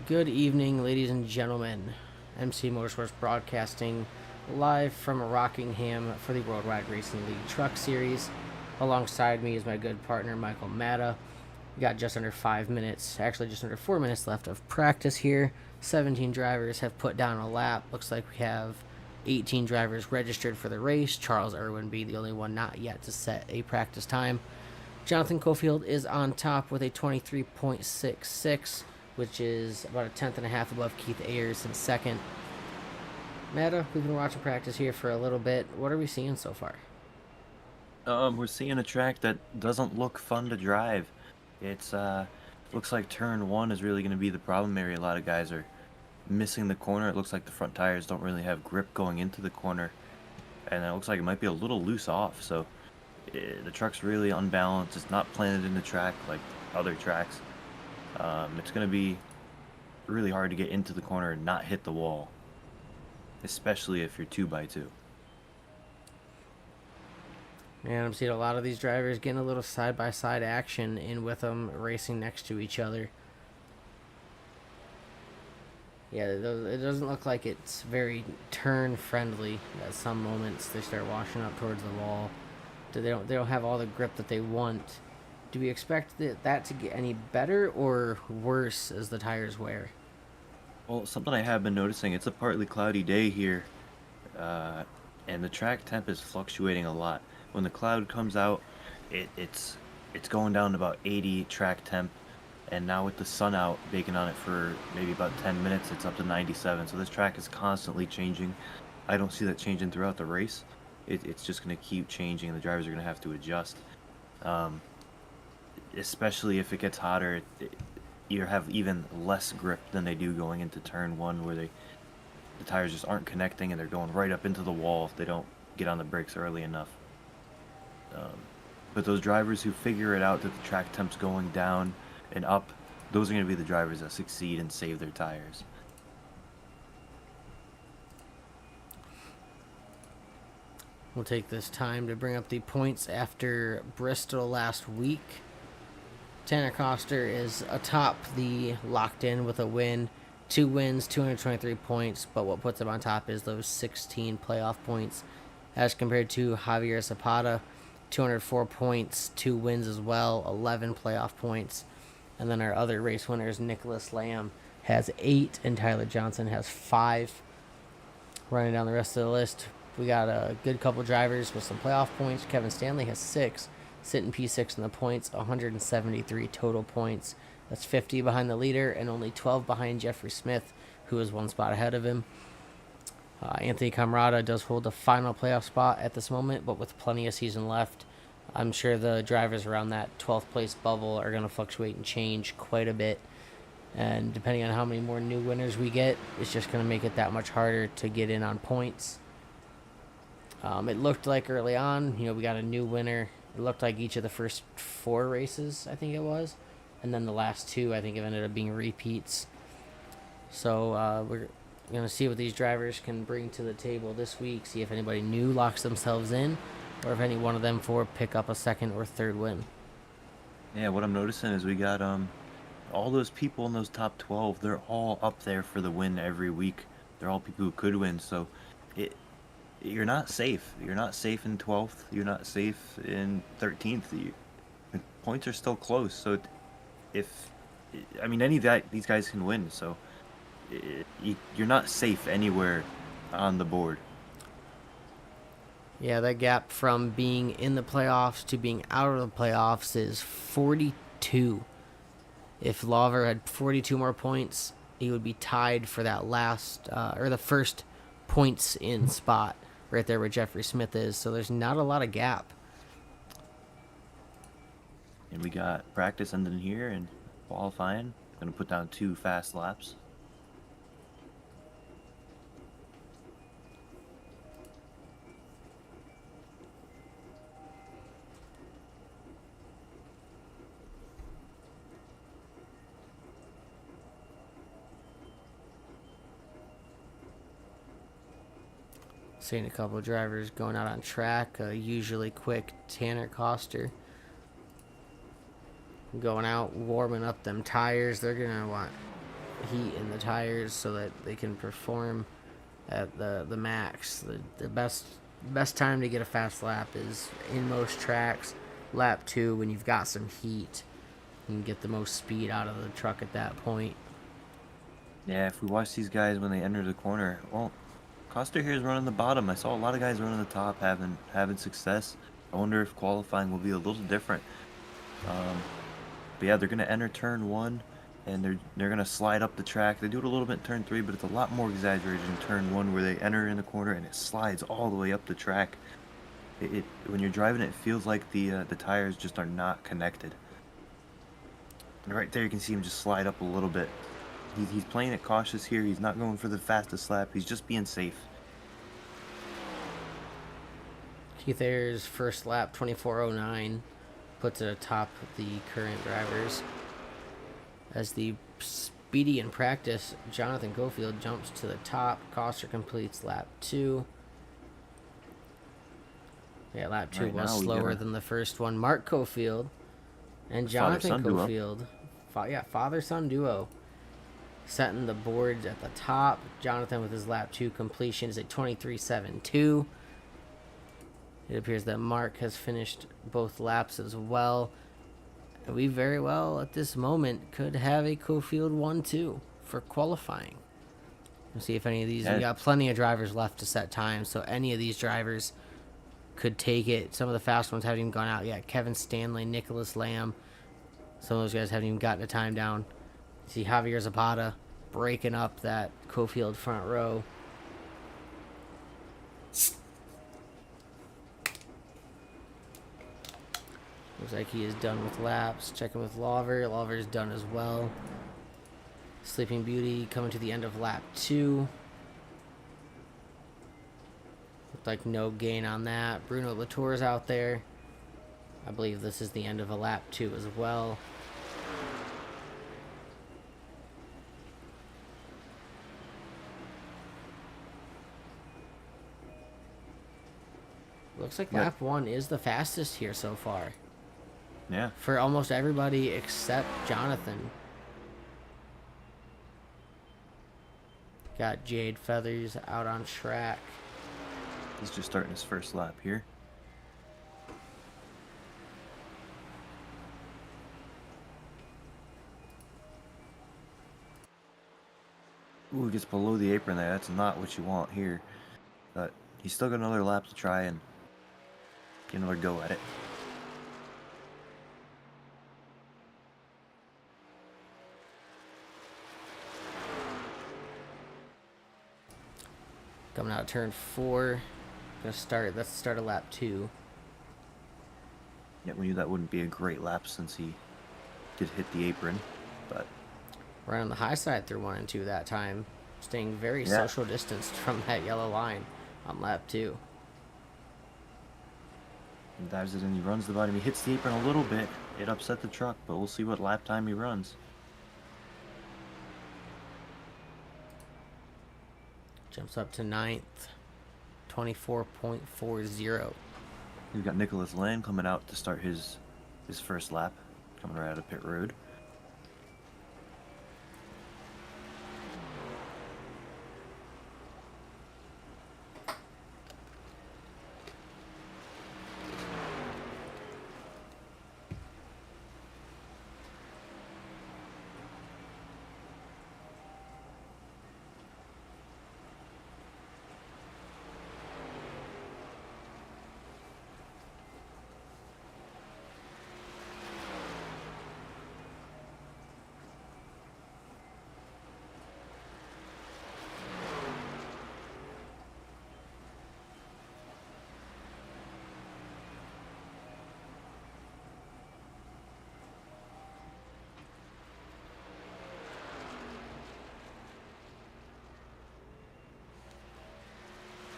Good evening, ladies and gentlemen. MC Motorsports broadcasting live from Rockingham for the Worldwide Racing League Truck Series. Alongside me is my good partner, Michael Matta. We got just under 5 minutes, actually just under 4 minutes left of practice here. 17 drivers have put down a lap. Looks like we have 18 drivers registered for the race. Charles Irwin being the only one not yet to set a practice time. Jonathan Cofield is on top with a 23.66, which is about a tenth and a half above Keith Ayers in second. Matta, we've been watching practice here for a little bit. What are we seeing so far? We're seeing a track that doesn't look fun to drive. It's looks like turn one is really going to be the problem area. A lot of guys are missing the corner. It looks like the front tires don't really have grip going into the corner, and it looks like it might be a little loose off. So the truck's really unbalanced. It's not planted in the track like other tracks. It's going to be really hard to get into the corner and not hit the wall, especially if you're 2x2. And I'm seeing a lot of these drivers getting a little side-by-side action in with them racing next to each other. Yeah, it doesn't look like it's very turn-friendly. At some moments, they start washing up towards the wall. They don't have all the grip that they want. Do we expect that to get any better or worse as the tires wear? Well, something I have been noticing, it's a partly cloudy day here, and the track temp is fluctuating a lot. When the cloud comes out, it's going down to about 80 track temp, and now with the sun out, baking on it for maybe about 10 minutes, it's up to 97. So this track is constantly changing. I don't see that changing throughout the race. It's just going to keep changing, and the drivers are going to have to adjust. Especially if it gets hotter, you have even less grip than they do going into turn one, where the tires just aren't connecting and they're going right up into the wall if they don't get on the brakes early enough. But those drivers who figure it out that the track temp's going down and up, those are going to be the drivers that succeed and save their tires. We'll take this time to bring up the points after Bristol last week. Tanner Coster is atop the locked in with a win. 2 wins, 223 points, but what puts him on top is those 16 playoff points as compared to Javier Zapata, 204 points, 2 wins as well, 11 playoff points. And then our other race winners, Nicholas Lamb has 8 and Tyler Johnson has 5. Running down the rest of the list, we got a good couple drivers with some playoff points. Kevin Stanley has 6, sitting P6 in the points, 173 total points. That's 50 behind the leader and only 12 behind Jeffrey Smith, who is 1 spot ahead of him. Anthony Camarada does hold the final playoff spot at this moment, but with plenty of season left, I'm sure the drivers around that 12th place bubble are going to fluctuate and change quite a bit. And depending on how many more new winners we get, it's just going to make it that much harder to get in on points. It looked like early on, we got a new winner. It looked like each of the first 4 races, I think it was. And then the last 2, I think, have ended up being repeats. So we're going to see what these drivers can bring to the table this week, see if anybody new locks themselves in, or if any one of them 4 pick up a second or third win. Yeah, what I'm noticing is we got all those people in those top 12, they're all up there for the win every week. They're all people who could win, so you're not safe. You're not safe in 12th. You're not safe in 13th. The points are still close, so any of these guys can win, so you're not safe anywhere on the board. Yeah, that gap from being in the playoffs to being out of the playoffs is 42. If Lawver had 42 more points, he would be tied for that last, or the first points in spot right there where Jeffrey Smith is. So there's not a lot of gap. And we got practice ending here and qualifying. Going to put down 2 fast laps. Seeing a couple of drivers going out on track, usually quick Tanner Coster going out, warming up them tires. They're going to want heat in the tires so that they can perform at the max. The best time to get a fast lap is in most tracks, lap 2, when you've got some heat. You can get the most speed out of the truck at that point. Yeah, if we watch these guys when they enter the corner, well, Costa here is running the bottom. I saw a lot of guys running the top having success. I wonder if qualifying will be a little different. But yeah, they're gonna enter turn 1, and they're gonna slide up the track. They do it a little bit in turn 3, but it's a lot more exaggerated in turn 1, where they enter in the corner and it slides all the way up the track. It when you're driving, it feels like the tires just are not connected. And right there, you can see him just slide up a little bit. He's playing it cautious here. He's not going for the fastest lap. He's just being safe. Keith Ayers' first lap, 24:09, puts it atop the current drivers. As the speedy in practice, Jonathan Cofield jumps to the top. Coster completes lap 2. Yeah, lap 2 Right was now, slower than the first one. Mark Cofield and Jonathan Father-son duo. Cofield, father-son duo, setting the boards at the top. Jonathan with his lap 2 completion is at 23:72. It appears that Mark has finished both laps as well. And we very well, at this moment, could have a Cofield 1-2 for qualifying. We'll see if any of these... Yeah. We got plenty of drivers left to set times, so any of these drivers could take it. Some of the fast ones haven't even gone out yet. Kevin Stanley, Nicholas Lamb. Some of those guys haven't even gotten a time down. See Javier Zapata breaking up that Cofield front row. Looks like he is done with laps. Checking with Lawver. Lawver's done as well. Sleeping Beauty coming to the end of lap 2. Looked like no gain on that. Bruno Latour's out there. I believe this is the end of a lap 2 as well. Looks like lap 1 is the fastest here so far. Yeah. For almost everybody except Jonathan. Got Jade Feathers out on track. He's just starting his first lap here. Ooh, he gets below the apron there. That's not what you want here. But he's still got another lap to try and get another go at it. Coming out of turn 4. That's the start of lap 2. Yeah, we knew that wouldn't be a great lap since he did hit the apron, but Right on the high side through 1 and 2 that time. Staying very social distanced from that yellow line on lap 2. he dives it in, he runs the bottom, he hits the apron a little bit. It upset the truck, but we'll see what lap time he runs. Jumps up to 9th. 24.40. We've got Nicholas Land coming out to start his first lap, coming right out of pit road.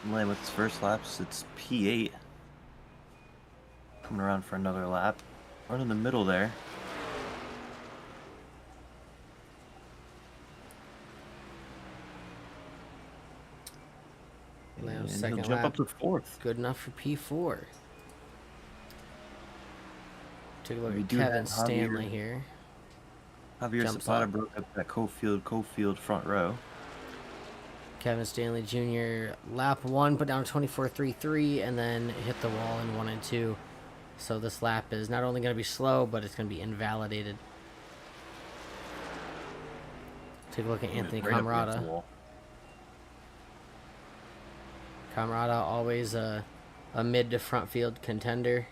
Land with his first laps, it's P8. Coming around for another lap. Right in the middle there. Lamb's And second he'll jump lap. up to 4th. Good enough for P4. Take a look We at do Kevin have Javier. Stanley here. Javier jumps Zapata on. broke up that Cofield front row. Kevin Stanley Jr. lap 1 put down 24.33 and then hit the wall in 1 and 2. So this lap is not only going to be slow, but it's going to be invalidated. Take a look at He was Anthony right up against the Camarada. wall. Camarada always a mid to front field contender.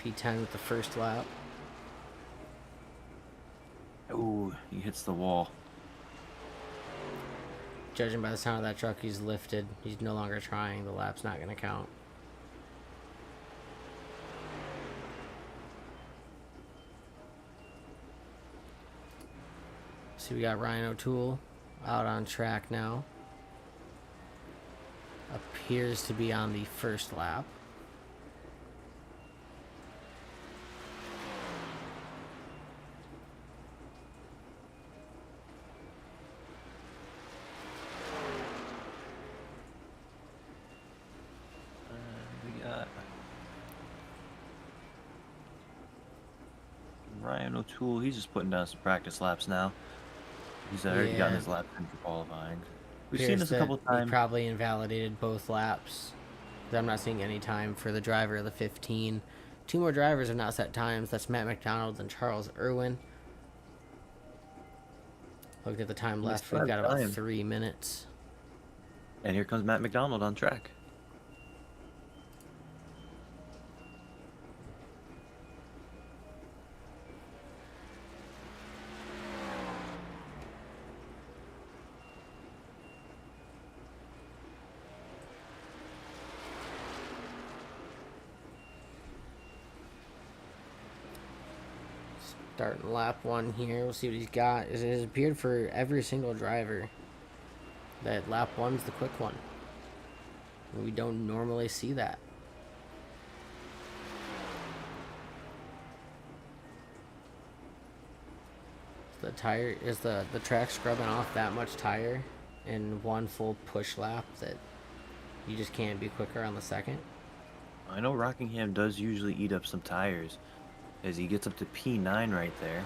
P10 with the first lap. Ooh, he hits the wall. Judging by the sound of that truck, he's lifted. He's no longer trying. The lap's not going to count. See, we got Ryan O'Toole out on track now. Appears to be on the first lap. We got Ryan O'Toole. He's just putting down some practice laps now. He's already gotten his lap in for qualifying. We've seen this a couple times. He probably invalidated both laps. I'm not seeing any time for the driver of the 15. 2 more drivers have not set times. That's Matt McDonald and Charles Irwin. Look at the time left. We've got about 3 minutes. And here comes Matt McDonald on track. Starting lap 1 here. We'll see what he's got. It has appeared for every single driver that lap 1's the quick one. We don't normally see that. The tire is the track scrubbing off that much tire in one full push lap that you just can't be quicker on the second. I know Rockingham does usually eat up some tires as he gets up to P9 right there.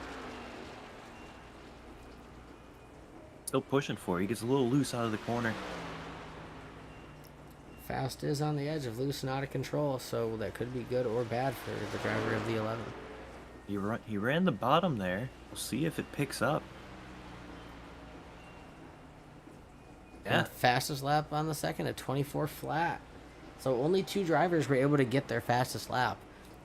Still pushing for it. He gets a little loose out of the corner. Fast is on the edge of loose and out of control, so that could be good or bad for the driver of the 11. He ran the bottom there. We'll see if it picks up. Yeah. And fastest lap on the second at 24 flat. So only 2 drivers were able to get their fastest lap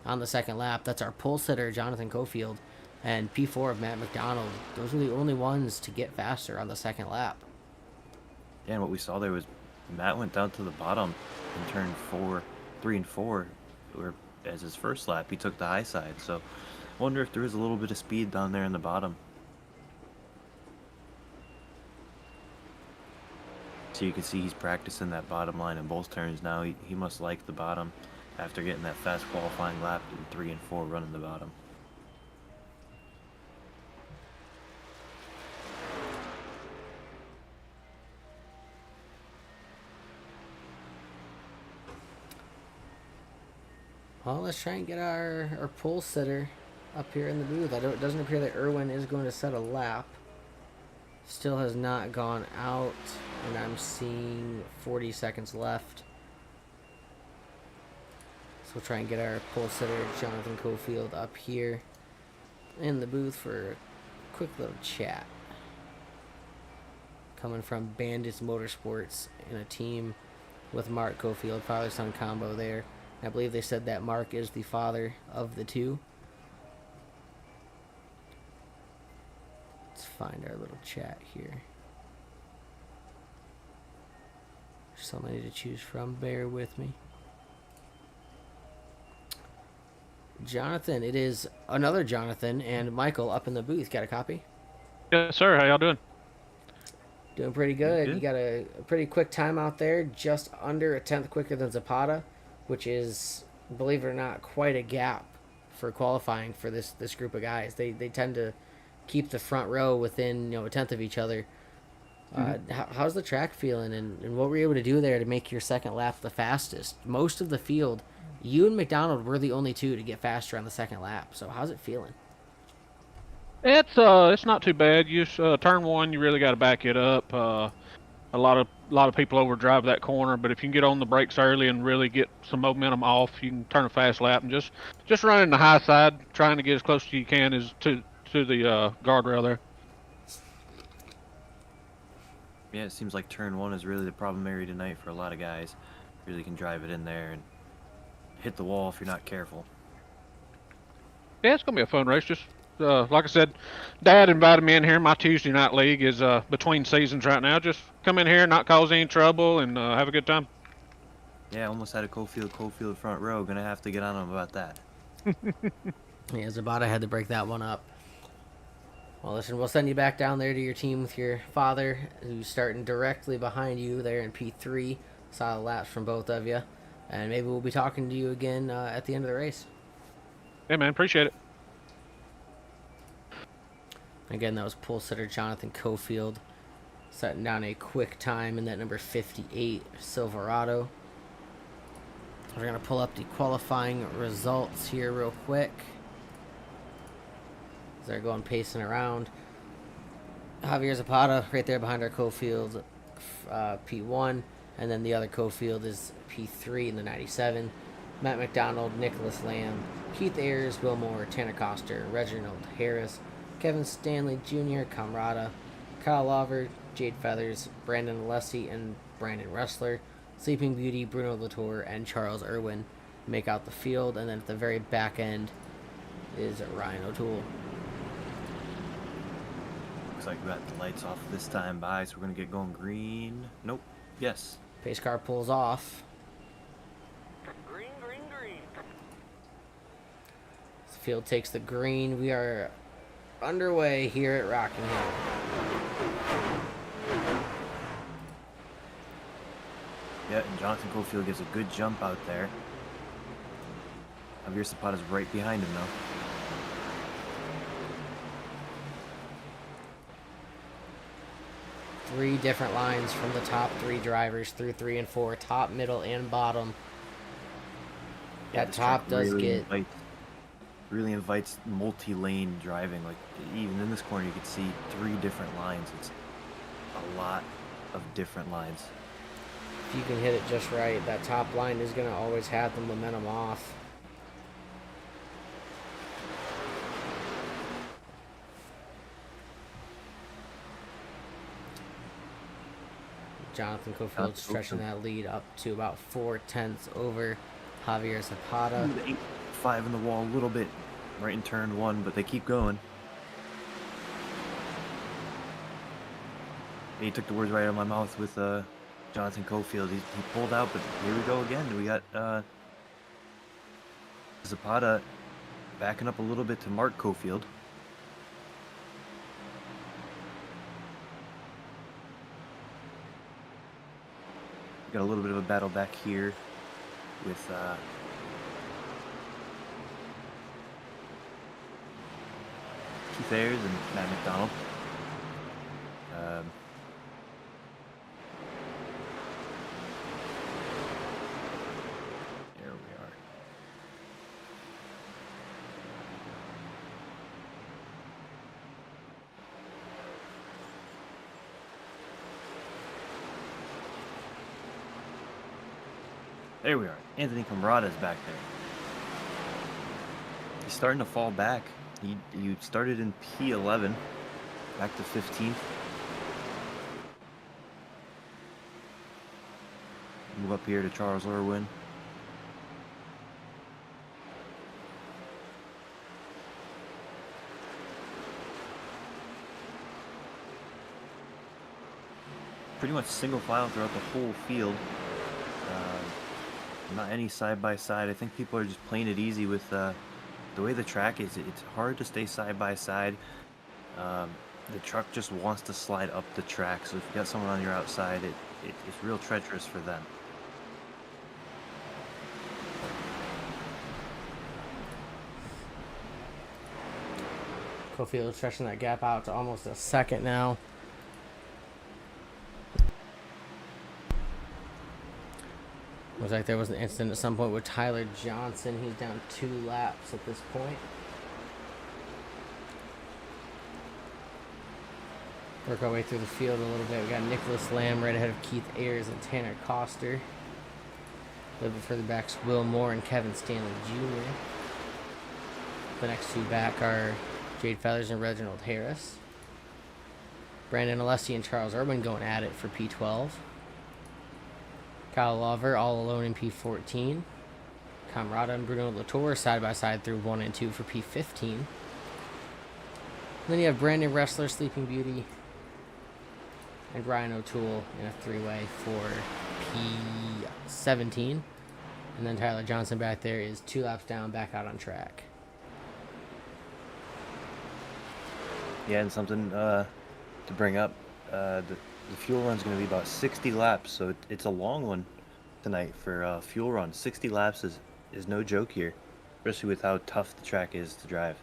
on the second lap. That's our pole sitter, Jonathan Cofield, and P4 of Matt McDonald. Those were the only ones to get faster on the second lap. Yeah, and what we saw there was Matt went down to the bottom in turn 3 and 4, or as his first lap, he took the high side. So I wonder if there is a little bit of speed down there in the bottom. So you can see he's practicing that bottom line in both turns now. He must like the bottom after getting that fast qualifying lap in 3 and 4 running the bottom. Well, let's try and get our pole sitter up here in the booth. It doesn't appear that Irwin is going to set a lap. Still has not gone out, and I'm seeing 40 seconds left. So we'll try and get our pole sitter, Jonathan Cofield, up here in the booth for a quick little chat. Coming from Bandits Motorsports in a team with Mark Cofield, father-son combo there. I believe they said that Mark is the father of the 2. Let's find our little chat here. There's so many to choose from. Bear with me. Jonathan, it is another Jonathan and Michael up in the booth. Got a copy? Yes, sir. How y'all doing? Doing pretty good. You got a pretty quick time out there, just under a tenth quicker than Zapata, which is, believe it or not, quite a gap for qualifying for this group of guys. They tend to keep the front row within a tenth of each other. How's the track feeling, and what were you able to do there to make your second lap the fastest? Most of the field, you and McDonald were the only 2 to get faster on the second lap. So how's it feeling? It's not too bad. Turn one, you really got to back it up. A lot of people overdrive that corner, but if you can get on the brakes early and really get some momentum off, you can turn a fast lap and just run in the high side, trying to get as close as you can as to the guardrail there. Yeah, it seems like turn one is really the problem area tonight for a lot of guys. Really can drive it in there and hit the wall if you're not careful. Yeah, it's gonna be a fun race. Just like I said, Dad invited me in here. My Tuesday night league is between seasons right now. Just come in here, not cause any trouble, and have a good time. Yeah, almost had a Cofield front row. Gonna have to get on him about that. Yeah, Zabata had to break that one up. Well, listen, we'll send you back down there to your team with your father, who's starting directly behind you there in P3. Solid laps from both of you. And maybe we'll be talking to you again at the end of the race. Yeah, man, appreciate it. Again, that was pole sitter Jonathan Cofield setting down a quick time in that number 58 Silverado. We're going to pull up the qualifying results here real quick. As they're going pacing around. Javier Zapata right there behind our Cofield, P1. And then the other Cofield is P3 in the 97. Matt McDonald, Nicholas Lamb, Keith Ayers, Wilmore, Tanner Coster, Reginald Harris, Kevin Stanley Jr., Camrata, Kyle Lawver, Jade Feathers, Brandon Alessi, and Brandon Ressler. Sleeping Beauty, Bruno Latour, and Charles Irwin make out the field. And then at the very back end is Ryan O'Toole. Looks like we got the lights off this time by, so we're gonna get going green. Nope. Yes. Pace car pulls off. Green. The field takes the green. We are underway here at Rockingham. Yeah, and Jonathan Cofield gets a good jump out there. Javier Zapata's right behind him though. Three different lines from the top three drivers through 3 and 4, top, middle, and bottom. Yeah, That this top track does get... really invites multi-lane driving. Like even in this corner, you can see 3 different lines. It's a lot of different lines. If you can hit it just right, that top line is going to always have the momentum off. Jonathan Cofield stretching that lead up to about 4/10 over Javier Zapata. 8-5 in the wall, a little bit right in turn 1, but they keep going. He took the words right out of my mouth with Jonathan Cofield. He pulled out, but here we go again. We got Zapata backing up a little bit to Mark Cofield. Got a little bit of a battle back here with Keith Ayers and Matt McDonald. There we are. There we are. Anthony Camrata is back there. He's starting to fall back. You started in P11, back to 15th. Move up here to Charles Irwin. Pretty much single file throughout the whole field. Not any side-by-side. I think people are just playing it easy with the way the track is. It's hard to stay side-by-side. The truck just wants to slide up the track, so if you got someone on your outside, it's real treacherous for them. Cofield stretching that gap out to almost a second now. Looks like there was an incident at some point with Tyler Johnson. He's down 2 laps at this point. Work our way through the field a little bit. We got Nicholas Lamb right ahead of Keith Ayers and Tanner Coster. A little bit further back is Will Moore and Kevin Stanley Jr. The next two back are Jade Feathers and Reginald Harris. Brandon Alessi and Charles Irwin going at it for P12. Kyle Lover all alone in P14. Camarada and Bruno Latour side by side through 1 and 2 for P15. And then you have Brandon Wrestler, Sleeping Beauty, and Ryan O'Toole in a three-way for P17. And then Tyler Johnson back there is 2 laps down, back out on track. Yeah, and something to bring up, the fuel run's going to be about 60 laps, so it's a long one tonight for fuel run. 60 laps is no joke here, especially with how tough the track is to drive.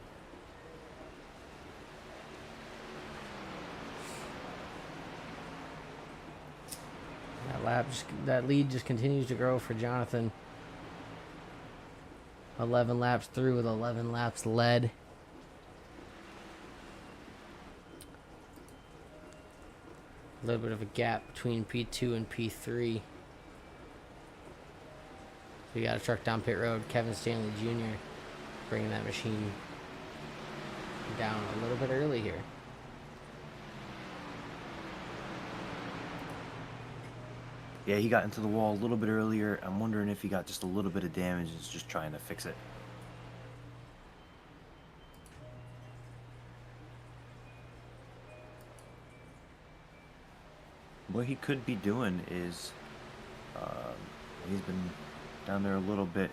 That lead just continues to grow for Jonathan. 11 laps through with 11 laps led. A little bit of a gap between P2 and P3. We got a truck down pit road. Kevin Stanley Jr. bringing that machine down a little bit early here. Yeah, he got into the wall a little bit earlier. I'm wondering if he got just a little bit of damage and is just trying to fix it. What he could be doing is, he's been down there a little bit.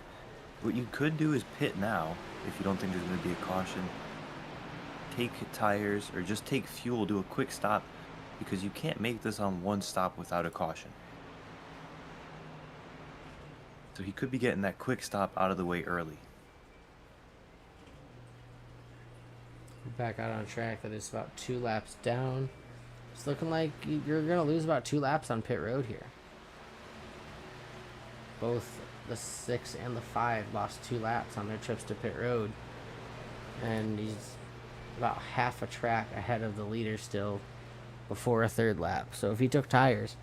What you could do is pit now, if you don't think there's going to be a caution. Take tires, or just take fuel, do a quick stop, because you can't make this on one stop without a caution. So he could be getting that quick stop out of the way early. Back out on track. That is about 2 laps down. It's looking like you're going to lose about 2 laps on pit road here. Both the 6 and the 5 lost 2 laps on their trips to pit road. And he's about half a track ahead of the leader still before a 3rd lap. So if he took tires,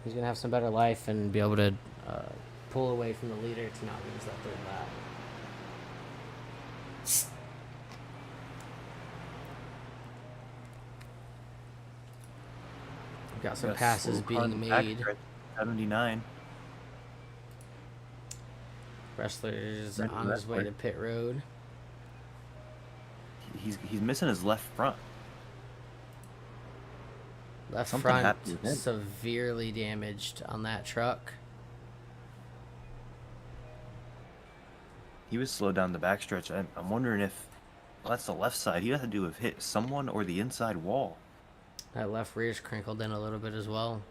he's going to have some better life and be able to pull away from the leader to not lose that 3rd lap. We've got some passes being made. 79. Wrestler's on his way to pit road. He's missing his left front. Left Something front happened with him. severely damaged on that truck. He was slowed down the backstretch. I'm wondering if, well, that's the left side. He had to have hit someone or the inside wall. That left rear's crinkled in a little bit as well.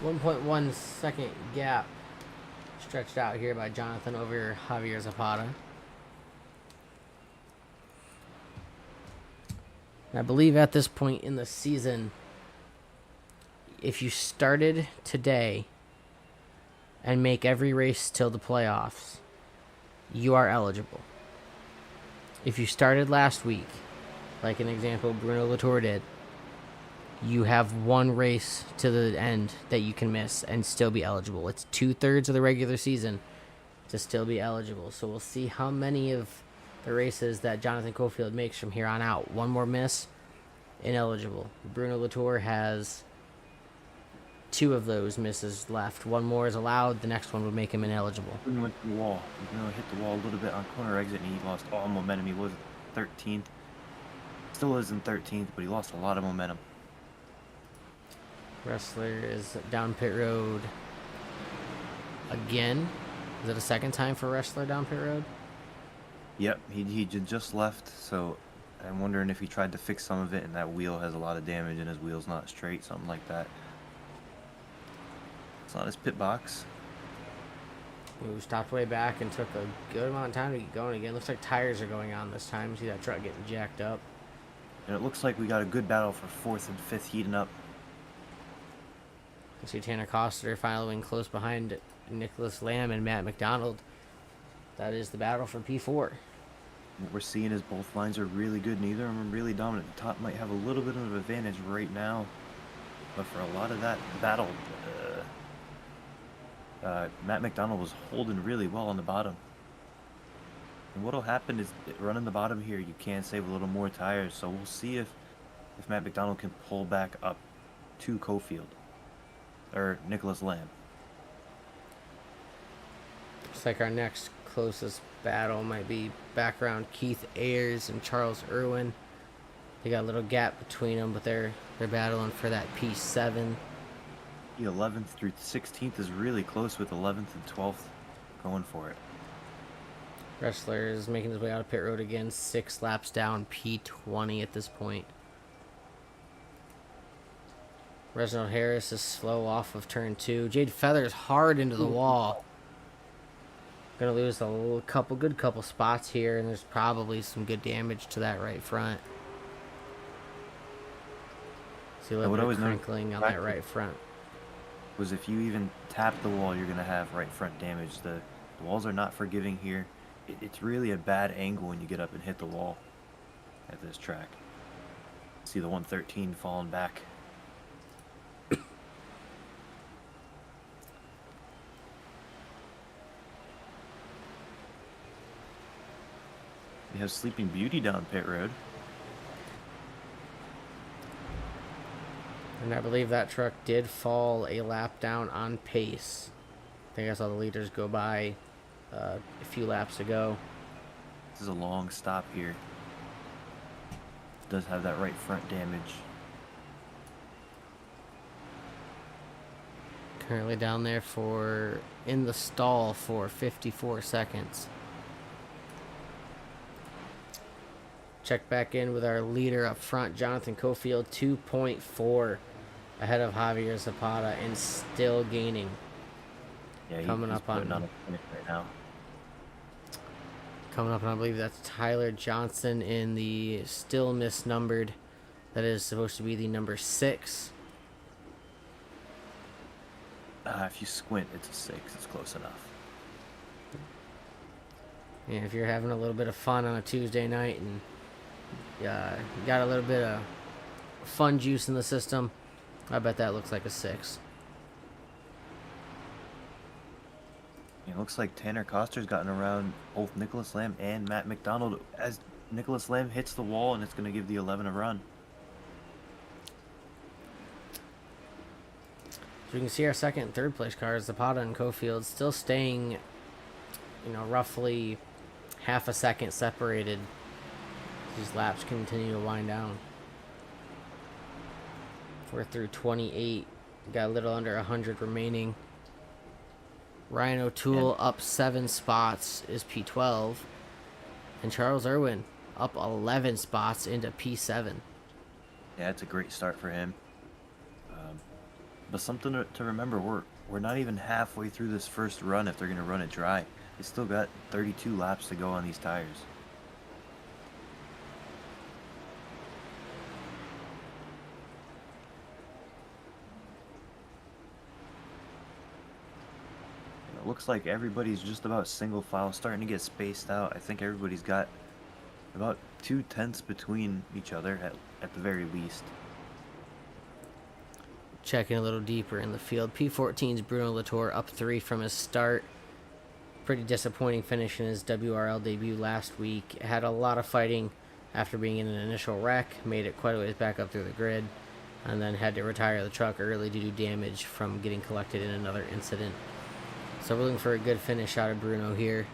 .1 second gap stretched out here by Jonathan over Javier Zapata. I believe at this point in the season, if you started today and make every race till the playoffs, you are eligible. If you started last week, like an example Bruno Latour did, you have 1 race to the end that you can miss and still be eligible. It's 2/3 of the regular season to still be eligible. So we'll see how many of the races that Jonathan Cofield makes from here on out. 1 more miss, ineligible. Bruno Latour has 2 of those misses left. 1 more is allowed. The next one would make him ineligible. He went to the wall. Bruno hit the wall a little bit on corner exit, and he lost all momentum. He was 13th. Still is in 13th, but he lost a lot of momentum. Wrestler is down pit road again. Is it a second time for Wrestler down pit road? Yep, he just left, so I'm wondering if he tried to fix some of it, and that wheel has a lot of damage, and his wheel's not straight, something like that. It's not his pit box. Who stopped way back and took a good amount of time to get going again. Looks like tires are going on this time. See that truck getting jacked up. And it looks like we got a good battle for 4th and 5th heating up. You see Tanner Coster following close behind Nicholas Lamb and Matt McDonald. That is the battle for P4. What we're seeing is both lines are really good. Neither of them are really dominant. The top might have a little bit of an advantage right now, but for a lot of that battle, Matt McDonald was holding really well on the bottom. And what'll happen is running the bottom here, you can save a little more tires. So we'll see if Matt McDonald can pull back up to Cofield or Nicholas Lamb. Looks like our next closest battle might be background Keith Ayers and Charles Irwin. They got a little gap between them, but they're battling for that P7. The 11th through 16th is really close, with 11th and 12th going for it. Wrestler is making his way out of pit road again, 6 laps down, P20 at this point. Reginald Harris is slow off of turn 2. Jade Feathers hard into the wall. Gonna lose a good couple spots here, and there's probably some good damage to that right front. See a little bit of crinkling on that right front. Was if you even tap the wall, you're gonna have right front damage. The walls are not forgiving here. It's really a bad angle when you get up and hit the wall at this track. See the 113 falling back. You have Sleeping Beauty down pit road. And I believe that truck did fall a lap down on pace. I think I saw the leaders go by a few laps ago. This is a long stop here. Does have that right front damage. Currently down there in the stall for 54 seconds. Check back in with our leader up front, Jonathan Cofield, 2.4 ahead of Javier Zapata, and still gaining. Yeah, Coming he's up on a finish right now. Coming up, and I believe that's Tyler Johnson in the still misnumbered. That is supposed to be the number 6. If you squint, it's a 6. It's close enough. Yeah, if you're having a little bit of fun on a Tuesday night and you got a little bit of fun juice in the system, I bet that looks like a 6. It looks like Tanner Coster's gotten around both Nicholas Lamb and Matt McDonald as Nicholas Lamb hits the wall, and it's going to give the 11 a run. So we can see our second and third place cars, Zapata and Cofield, still staying, roughly half a second separated. These laps continue to wind down. We're through 28. Got a little under 100 remaining. Ryan O'Toole up 7 spots is P12. And Charles Irwin up 11 spots into P7. Yeah, it's a great start for him. But something to remember, we're not even halfway through this first run if they're going to run it dry. They still got 32 laps to go on these tires. It looks like everybody's just about single file, starting to get spaced out. I think everybody's got about 2/10 between each other at the very least. Checking a little deeper in the field, P14's Bruno Latour up 3 from his start. Pretty disappointing finish in his WRL debut last week. Had a lot of fighting after being in an initial wreck, made it quite a ways back up through the grid, and then had to retire the truck early due to damage from getting collected in another incident. So we're looking for a good finish out of Bruno here.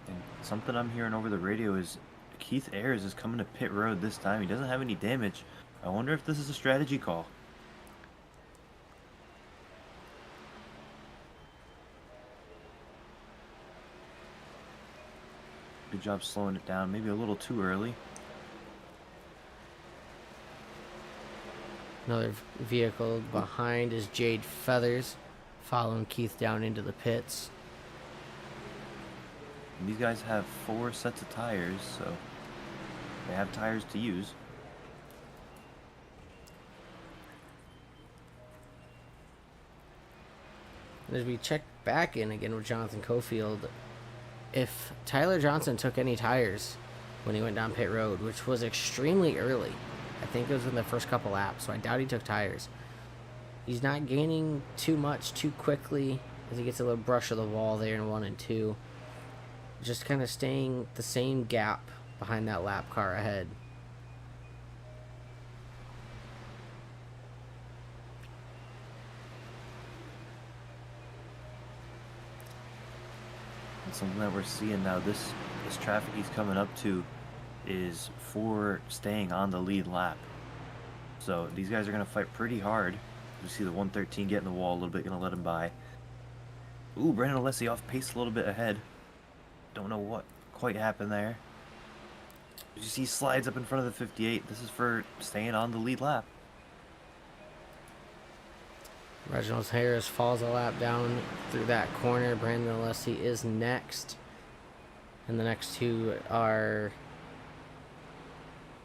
And something I'm hearing over the radio is Keith Ayers is coming to pit road this time. He doesn't have any damage. I wonder if this is a strategy call. Good job slowing it down. Maybe a little too early. Another vehicle behind is Jade Feathers, following Keith down into the pits. And these guys have 4 sets of tires, so they have tires to use. And as we check back in again with Jonathan Cofield, if Tyler Johnson took any tires when he went down pit road, which was extremely early, I think it was in the first couple laps, so I doubt he took tires. He's not gaining too much too quickly as he gets a little brush of the wall there in 1 and 2. Just kind of staying the same gap behind that lap car ahead. And something that we're seeing now, this traffic he's coming up to is for staying on the lead lap. So these guys are going to fight pretty hard. You see the 113 getting the wall a little bit, going to let him by. Ooh, Brandon Alessi off pace a little bit ahead. Don't know what quite happened there. You see slides up in front of the 58. This is for staying on the lead lap. Reginald Harris falls a lap down through that corner. Brandon Alessi is next. And the next two are,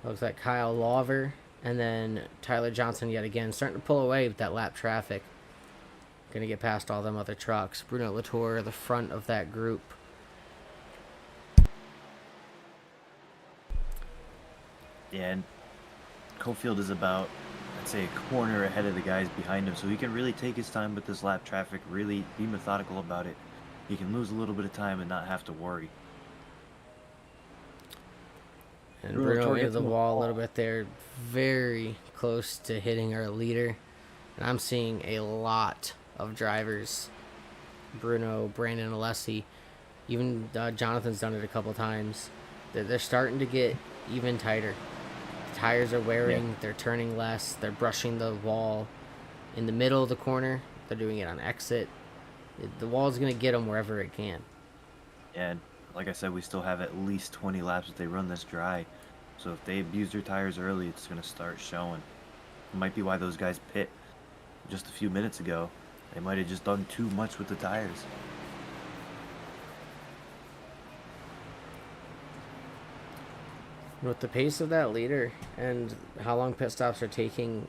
looks like Kyle Lawver and then Tyler Johnson yet again. Starting to pull away with that lap traffic. Going to get past all them other trucks. Bruno Latour, the front of that group. Yeah, and Cofield is about, I'd say, a corner ahead of the guys behind him, so he can really take his time with this lap traffic, really be methodical about it. He can lose a little bit of time and not have to worry. And Bruno hit the wall a little bit there, very close to hitting our leader. And I'm seeing a lot of drivers, Bruno, Brandon Alessi, even Jonathan's done it a couple times. They're starting to get even tighter. The tires are wearing, they're turning less, they're brushing the wall in the middle of the corner. They're doing it on exit. The wall's going to get them wherever it can. And like I said, we still have at least 20 laps if they run this dry. So if they abuse their tires early, it's going to start showing. It might be why those guys pit just a few minutes ago. They might have just done too much with the tires. With the pace of that leader and how long pit stops are taking,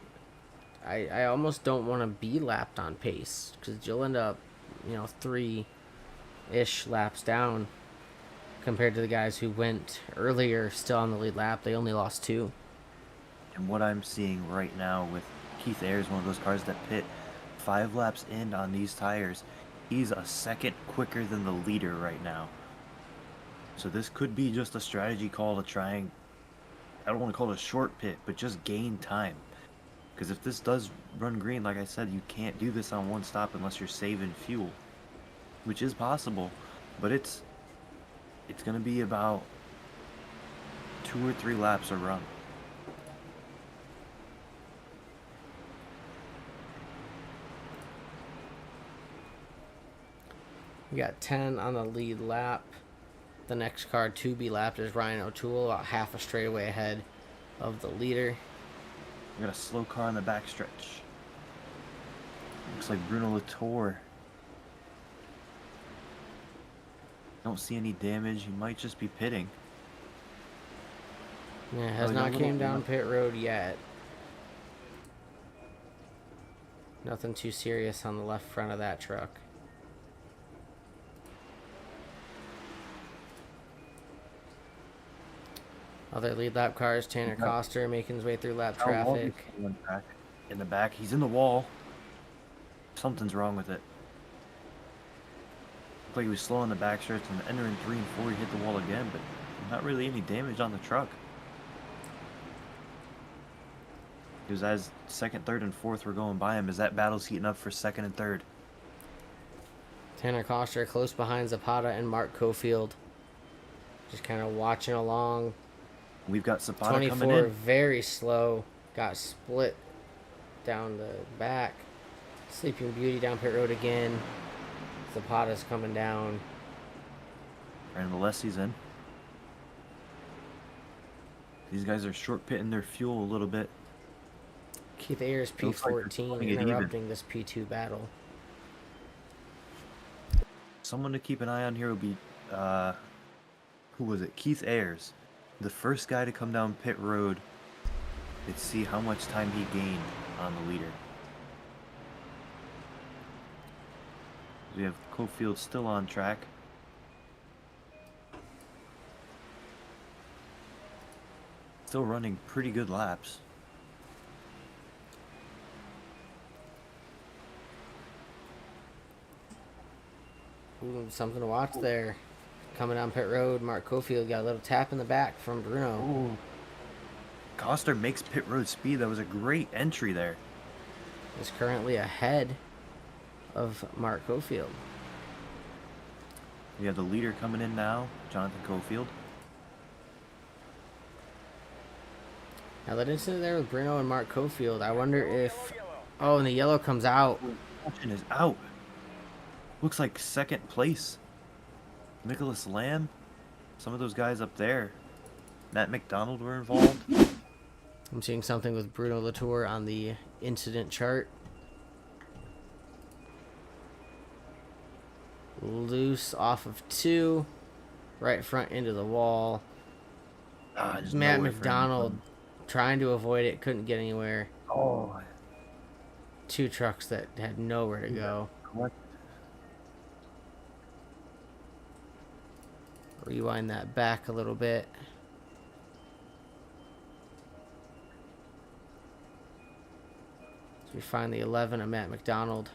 I almost don't want to be lapped on pace, because you'll end up, 3-ish laps down compared to the guys who went earlier still on the lead lap. They only lost 2. And what I'm seeing right now with Keith Ayers, one of those cars that pit 5 laps in on these tires, he's a second quicker than the leader right now. So this could be just a strategy call to try and, I don't want to call it a short pit, but just gain time. Because if this does run green, like I said, you can't do this on one stop unless you're saving fuel, which is possible, but it's going to be about 2 or 3 laps a run. We got 10 on the lead lap. The next car to be lapped is Ryan O'Toole, about half a straightaway ahead of the leader. We got a slow car on the backstretch. Looks like Bruno Latour. Don't see any damage. He might just be pitting. Yeah, has not came down pit road yet. Nothing too serious on the left front of that truck. Other lead lap cars, Tanner Coster making his way through lap traffic. In the back, he's in the wall. Something's wrong with it. Looked like he was slow on the back stretch, and entering 3 and 4, he hit the wall again, but not really any damage on the truck. It was as second, third, and fourth were going by him as that battle's heating up for second and third. Tanner Coster close behind Zapata and Mark Cofield. Just kind of watching along. We've got Zapata 24 coming in. very slow. Got split down the back. Sleeping Beauty down pit road again. Zapata's coming down. And Alessi's in. These guys are short pitting their fuel a little bit. Keith Ayers Looks like they're P14 calling it even. interrupting this P2 battle. Someone to keep an eye on here would be, who was it? Keith Ayers. The first guy to come down pit road. Let's see how much time he gained on the leader. We have Cofield still on track. Still running pretty good laps. Ooh, something to watch there. Coming down pit road, Mark Cofield got a little tap in the back from Bruno. Ooh. Coster makes pit road speed. That was a great entry there. Is currently ahead of Mark Cofield. We have the leader coming in now, Jonathan Cofield. Now that incident there with Bruno and Mark Cofield, I wonder if... Oh, and the yellow comes out. Caution is out. Looks like second place. Nicholas Lamb. Some of those guys up there. Matt McDonald were involved. I'm seeing something with Bruno Latour on the incident chart. Loose off of 2. Right front into the wall. Just Matt nowhere for him to McDonald come. trying to avoid it. Couldn't get anywhere. Oh, 2 trucks that had nowhere to go. what? Rewind that back a little bit. So we find the 11 of Matt McDonald.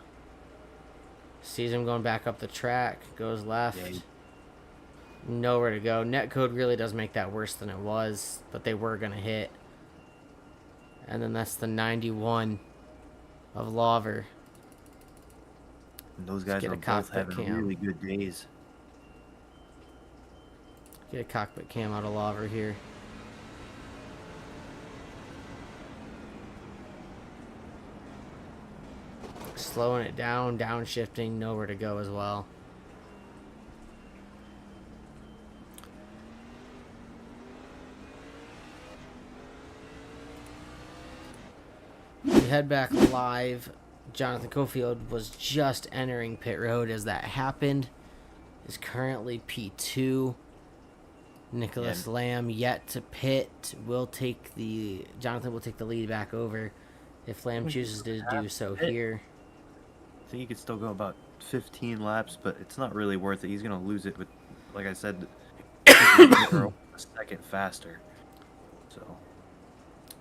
Sees him going back up the track. Goes left. Yeah. Nowhere to go. Netcode really does make that worse than it was. But they were going to hit. And then that's the 91 of Lawver. And those Let's guys get are a both cockpit having cam. really good days. Get a cockpit cam out of Lawver here. Slowing it down, downshifting, nowhere to go as well. We head back live. Jonathan Cofield was just entering pit road as that happened. Is currently P2. Nicholas Lamb yet to pit. Jonathan will take the lead back over if Lamb chooses to do so here. I think he could still go about 15 laps, but it's not really worth it. He's going to lose it with, like I said, a second faster. So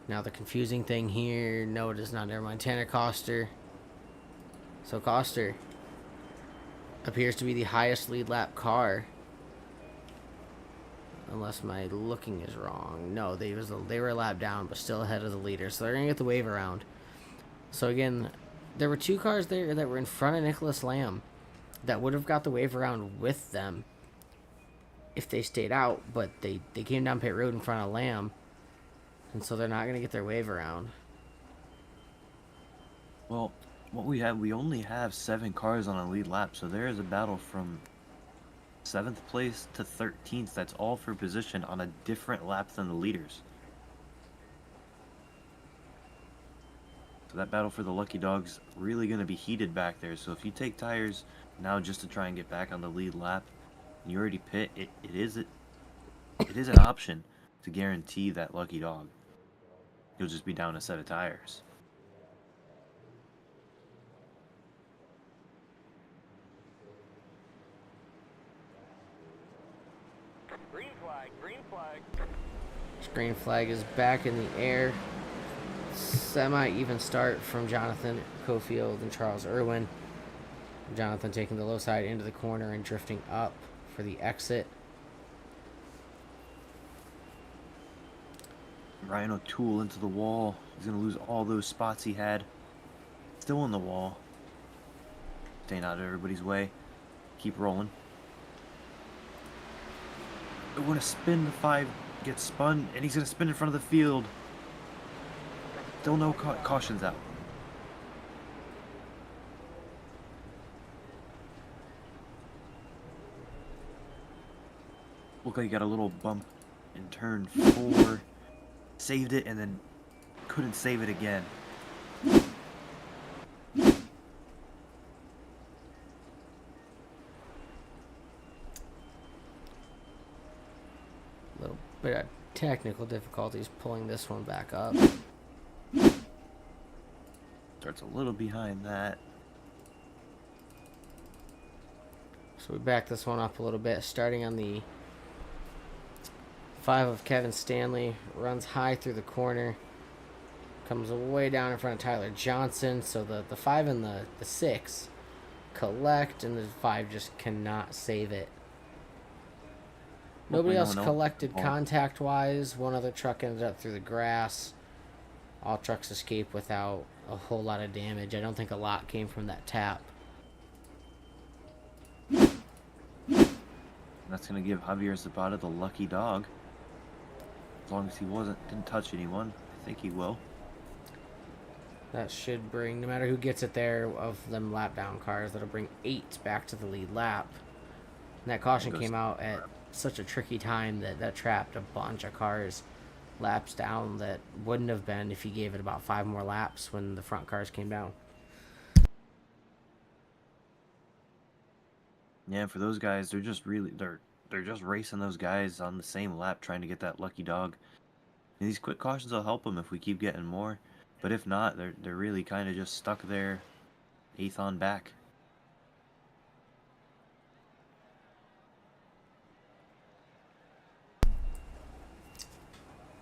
Now the confusing thing here, no it is not, never mind, Tanner Coster. So Coster appears to be the highest lead lap car. Unless my looking is wrong. No, they were a lap down, but still ahead of the leader. So they're going to get the wave around. So again, there were 2 cars there that were in front of Nicholas Lamb that would have got the wave around with them if they stayed out, but they came down pit road in front of Lamb, and so they're not going to get their wave around. well, what we only have 7 cars on a lead lap, so there is a battle from 7th place to 13th. That's all for position on a different lap than the leaders. So that battle for the lucky dog's really going to be heated back there. So if you take tires now just to try and get back on the lead lap, and you already pit, it is an option to guarantee that lucky dog. You'll just be down a set of tires. Green flag, green flag. Green flag is back in the air. Semi-even start from Jonathan Cofield and Charles Irwin. Jonathan taking the low side into the corner and drifting up for the exit. Ryan O'Toole into the wall. He's going to lose all those spots he had. Still in the wall. Staying out of everybody's way. Keep rolling. They're going to spin the 5, gets spun, and he's going to spin in front of the field. Still no cautions out. Looked like he got a little bump in turn 4. Saved it and then couldn't save it again. A little bit of technical difficulties pulling this one back up. Starts a little behind that. So we back this one up a little bit, starting on the 5 of Kevin Stanley. Runs high through the corner. Comes way down in front of Tyler Johnson. So the 5 and the 6 collect, and the 5 just cannot save it. Nobody else collected contact-wise. One other truck ended up through the grass. All trucks escaped without a whole lot of damage. I don't think a lot came from that tap. That's going to give Javier Zapata the lucky dog. As long as he didn't touch anyone, I think he will. That should bring, no matter who gets it there, of them lap down cars, that'll bring 8 back to the lead lap. And that caution came out at such a tricky time that trapped a bunch of cars laps down that wouldn't have been if you gave it about 5 more laps when the front cars came down. Yeah, for those guys, they're just racing those guys on the same lap trying to get that lucky dog. And these quick cautions will help them if we keep getting more, but if not, they're really kind of just stuck there, 8th on back.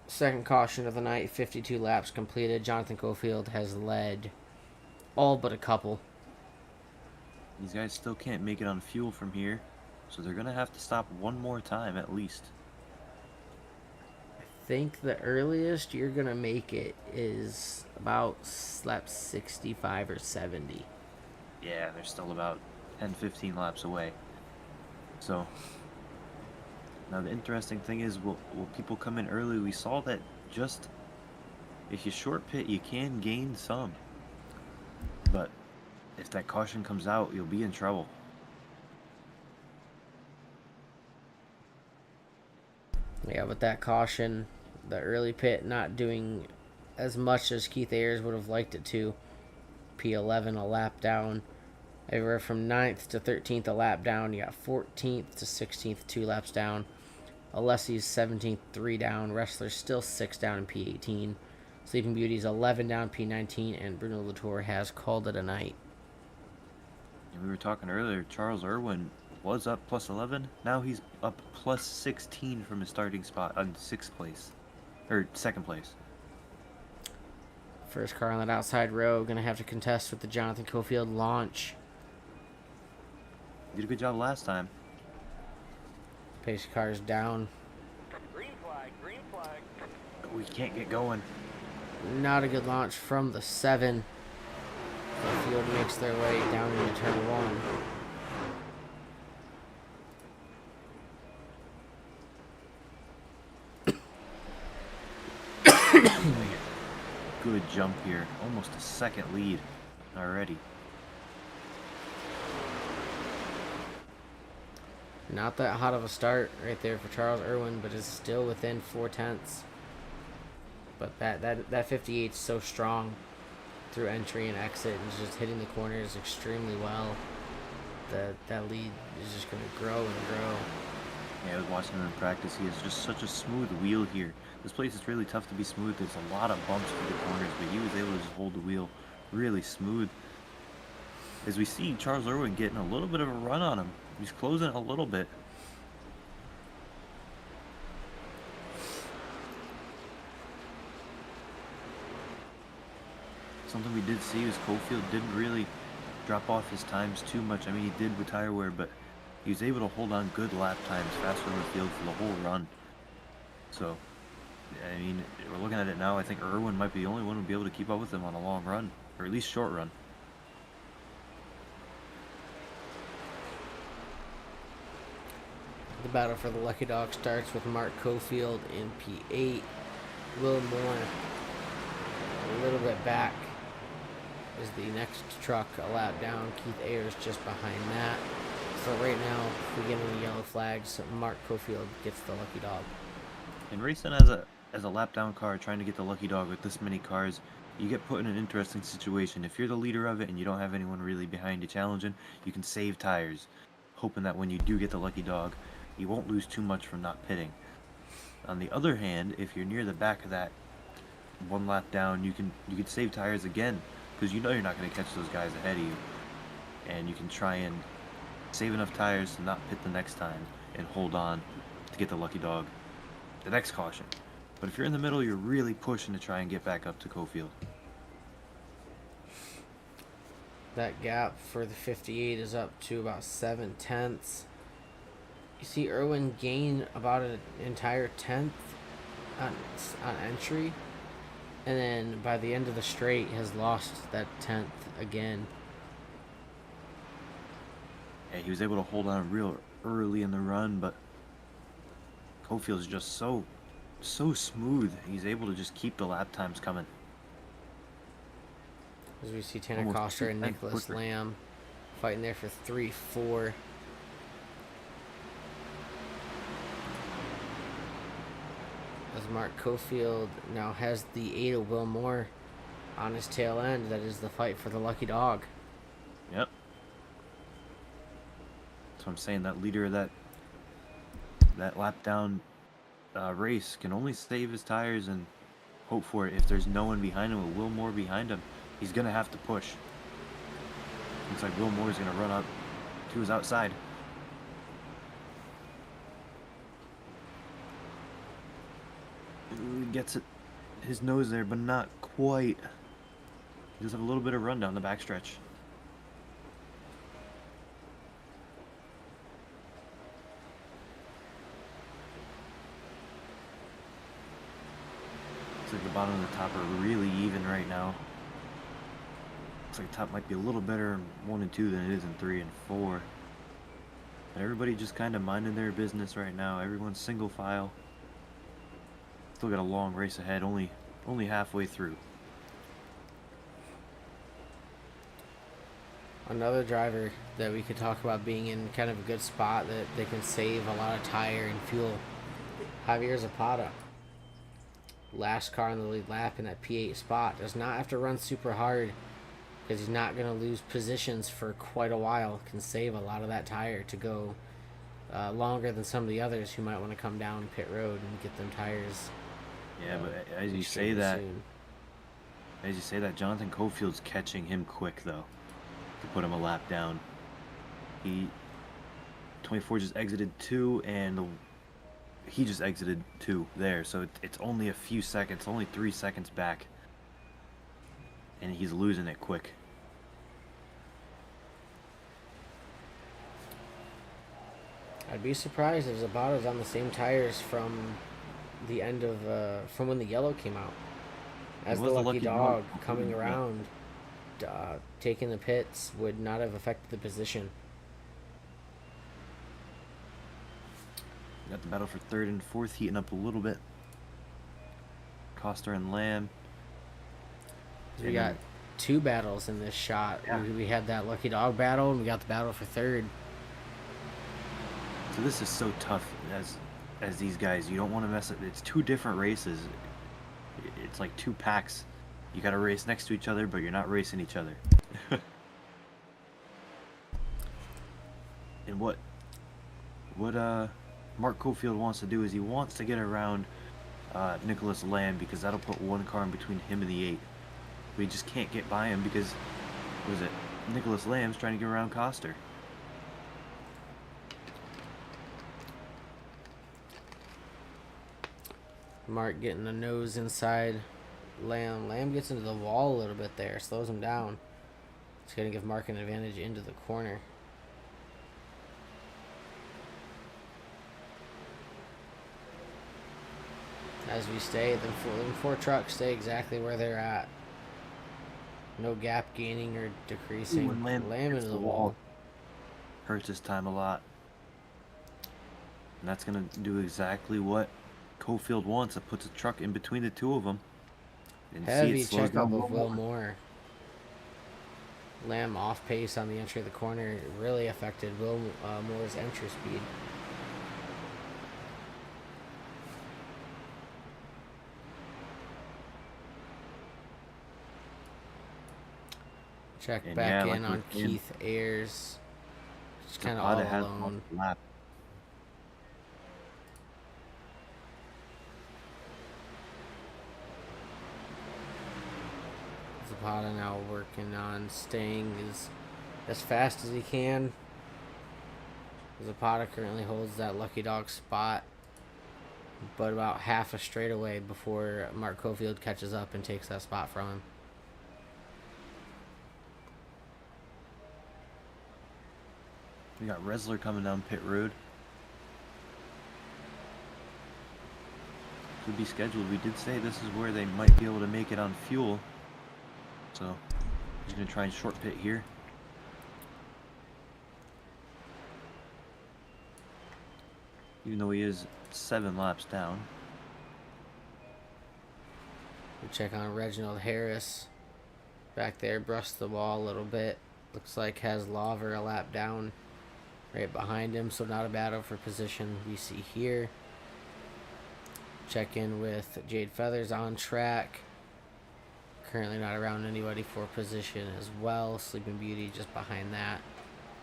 Second caution of the night, 52 laps completed. Jonathan Cofield has led all but a couple. These guys still can't make it on fuel from here, so they're going to have to stop one more time at least. I think the earliest you're going to make it is about lap 65 or 70. Yeah, they're still about 10-15 laps away. So, now the interesting thing is, will people come in early? We saw that just if you short pit, you can gain some. But if that caution comes out, you'll be in trouble. Yeah, with that caution, the early pit not doing as much as Keith Ayers would have liked it to. P11 a lap down. Everywhere from 9th to 13th a lap down. You got 14th to 16th 2 laps down. Alessi's 17th 3 down. Wrestler's still 6 down in P18. Sleeping Beauty's 11 down P19. And Bruno Latour has called it a night. And we were talking earlier, Charles Irwin was up plus 11. Now he's up plus 16 from his starting spot on 6th place. Or 2nd place. First car on that outside row. Going to have to contest with the Jonathan Cofield launch. Did a good job last time. Pace car's down. Green flag, green flag. We can't get going. Not a good launch from the 7. Cofield makes their way down into turn 1. Good jump here. Almost a 2nd lead already. Not that hot of a start right there for Charles Irwin, but is still within 4/10. But that 58 is so strong through entry and exit, and just hitting the corners extremely well. That lead is just going to grow and grow. Yeah, I was watching him in practice. He has just such a smooth wheel here. This place is really tough to be smooth. There's a lot of bumps for the corners, but he was able to just hold the wheel really smooth. As we see Charles Irwin getting a little bit of a run on him. He's closing a little bit. Something we did see was Cofield didn't really drop off his times too much. I mean, he did with tire wear, but he was able to hold on good lap times faster in the field for the whole run. So, I mean, we're looking at it now. I think Irwin might be the only one who will be able to keep up with him on a long run, or at least short run. The battle for the Lucky Dog starts with Mark Cofield in P8. Will Moore a little bit back is the next truck a lap down. Keith Ayers just behind that. So right now, if we get any yellow flags, Mark Cofield gets the Lucky Dog. And racing as a lap down car, trying to get the Lucky Dog with this many cars, you get put in an interesting situation. If you're the leader of it and you don't have anyone really behind you challenging, you can save tires, hoping that when you do get the Lucky Dog, you won't lose too much from not pitting. On the other hand, if you're near the back of that one lap down, you can save tires again, because you know you're not going to catch those guys ahead of you, and you can try and save enough tires to not pit the next time and hold on to get the lucky dog, the next caution. But if you're in the middle, you're really pushing to try and get back up to Cofield. That gap for the 58 is up to about 7/10. You see Irwin gain about an entire tenth on entry, and then by the end of the straight has lost that tenth again. Yeah, he was able to hold on real early in the run, but Cofield is just so smooth. He's able to just keep the lap times coming. As we see Tanner Almost Coster and 2 Nicholas quicker. Lamb fighting there for 3-4. As Mark Cofield now has the 8 of Will Moore on his tail end. That is the fight for the lucky dog. Yep. So I'm saying that leader of that lap down race can only save his tires and hope for it. If there's no one behind him with Will Moore behind him, he's gonna have to push. Looks like Will Moore's gonna run up to his outside. Ooh, he gets it, his nose there, but not quite. He does have a little bit of run down the backstretch. Looks like the bottom and the top are really even right now. Looks like the top might be a little better in 1 and 2 than it is in 3 and 4. But everybody just kind of minding their business right now. Everyone's single file. Still got a long race ahead, only halfway through. Another driver that we could talk about being in kind of a good spot that they can save a lot of tire and fuel. Javier Zapata. Last car in the lead lap in that P8 spot. Does not have to run super hard because he's not going to lose positions for quite a while. Can save a lot of that tire to go longer than some of the others who might want to come down pit road and get them tires. Yeah, but as you say that, Jonathan Cofield's catching him quick though, to put him a lap down. 24 just exited 2, and he just exited 2 there, so it's only a few seconds, only 3 seconds back, and he's losing it quick. I'd be surprised if Zapata's on the same tires from the end of from when the yellow came out. As the lucky dog coming around, taking the pits would not have affected the position. Got the battle for 3rd and 4th heating up a little bit. Coster and Lamb. We got 2 battles in this shot. Yeah. We had that lucky dog battle, and we got the battle for 3rd. So this is so tough as these guys. You don't want to mess up. It's 2 different races. It's like 2 packs. You got to race next to each other, but you're not racing each other. And what Mark Cofield wants to do is he wants to get around Nicholas Lamb, because that'll put 1 car in between him and the 8. But he just can't get by him because, Nicholas Lamb's trying to get around Coster. Mark getting the nose inside Lamb. Lamb gets into the wall a little bit there, slows him down. It's going to give Mark an advantage into the corner. As we stay, the 4 trucks stay exactly where they're at. No gap gaining or decreasing. Ooh, and Lamb into the wall. Hurts his time a lot. And that's going to do exactly what Cofield wants. It puts a truck in between the 2 of them. And Heavy see, it slows checkup down of Will Moore. Lamb off pace on the entry of the corner. It really affected Will Moore's entry speed. Check And back yeah, in like on we're saying, Keith Ayers. Just kind of all Zapata has alone. one lap. Zapata now working on staying as fast as he can. Zapata currently holds that lucky dog spot, but about half a straightaway before Mark Cofield catches up and takes that spot from him. We got Resler coming down pit road. Should be scheduled. We did say this is where they might be able to make it on fuel. So he's going to try and short pit here. Even though he is 7 laps down. We check on Reginald Harris. Back there, brushed the wall a little bit. Looks like has Lawver a lap down right behind him, so not a battle for position we see here. Check in with Jade Feathers on track. Currently not around anybody for position as well. Sleeping Beauty just behind that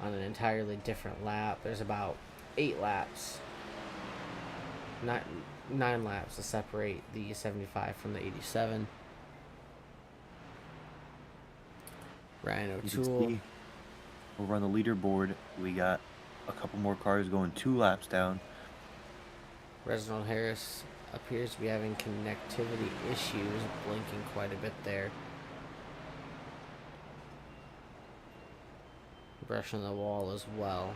on an entirely different lap. There's about 8 laps. Nine laps to separate the 75 from the 87. Ryan O'Toole. Over on the leaderboard, we got a couple more cars going 2 laps down. Reginald Harris appears to be having connectivity issues, blinking quite a bit there. Brushing the wall as well.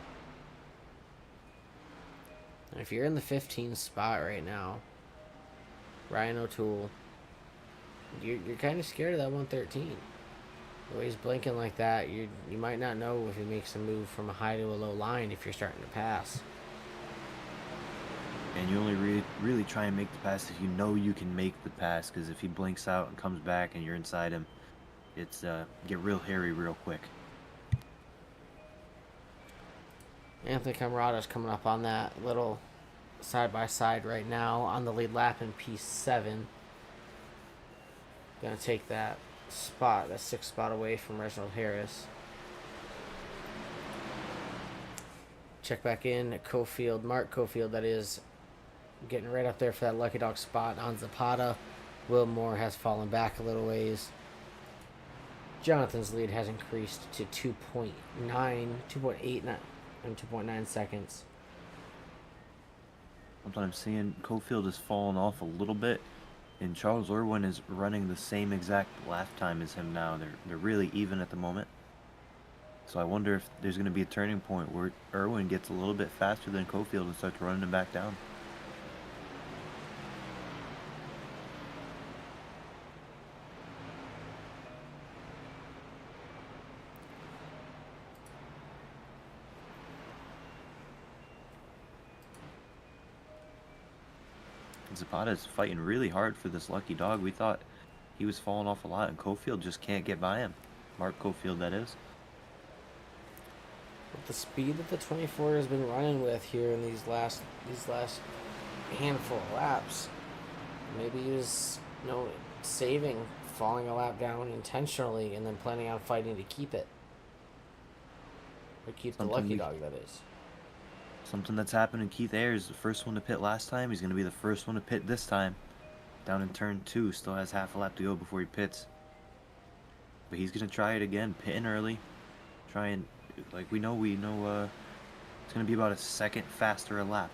And if you're in the 15 spot right now, Ryan O'Toole, you're kind of scared of that 113. The way he's blinking like that, you might not know if he makes a move from a high to a low line if you're starting to pass. And you only really try and make the pass if you know you can make the pass, because if he blinks out and comes back and you're inside him, it's get real hairy real quick. Anthony Camarada's coming up on that little side-by-side right now on the lead lap in P7. Gonna take that spot, that 6th spot away from Reginald Harris. Check back in at Cofield, Mark Cofield, that is, getting right up there for that lucky dog spot on Zapata. Will Moore has fallen back a little ways. Jonathan's lead has increased to 2.9 seconds. Something I'm seeing, Cofield has fallen off a little bit, and Charles Irwin is running the same exact lap time as him now. They're really even at the moment. So I wonder if there's going to be a turning point where Irwin gets a little bit faster than Cofield and starts running him back down. Zapata is fighting really hard for this lucky dog. We thought he was falling off a lot, and Cofield just can't get by him. Mark Cofield, that is. With the speed that the 24 has been running with here in these last handful of laps, maybe he was saving falling a lap down intentionally and then planning on fighting to keep it. Or keep the lucky dog, that is. Something that's happened in Keith Ayers, the first one to pit last time, he's going to be the first one to pit this time. Down in turn 2, still has half a lap to go before he pits. But he's going to try it again, pitting early. Try and, like we know it's going to be about a second faster a lap.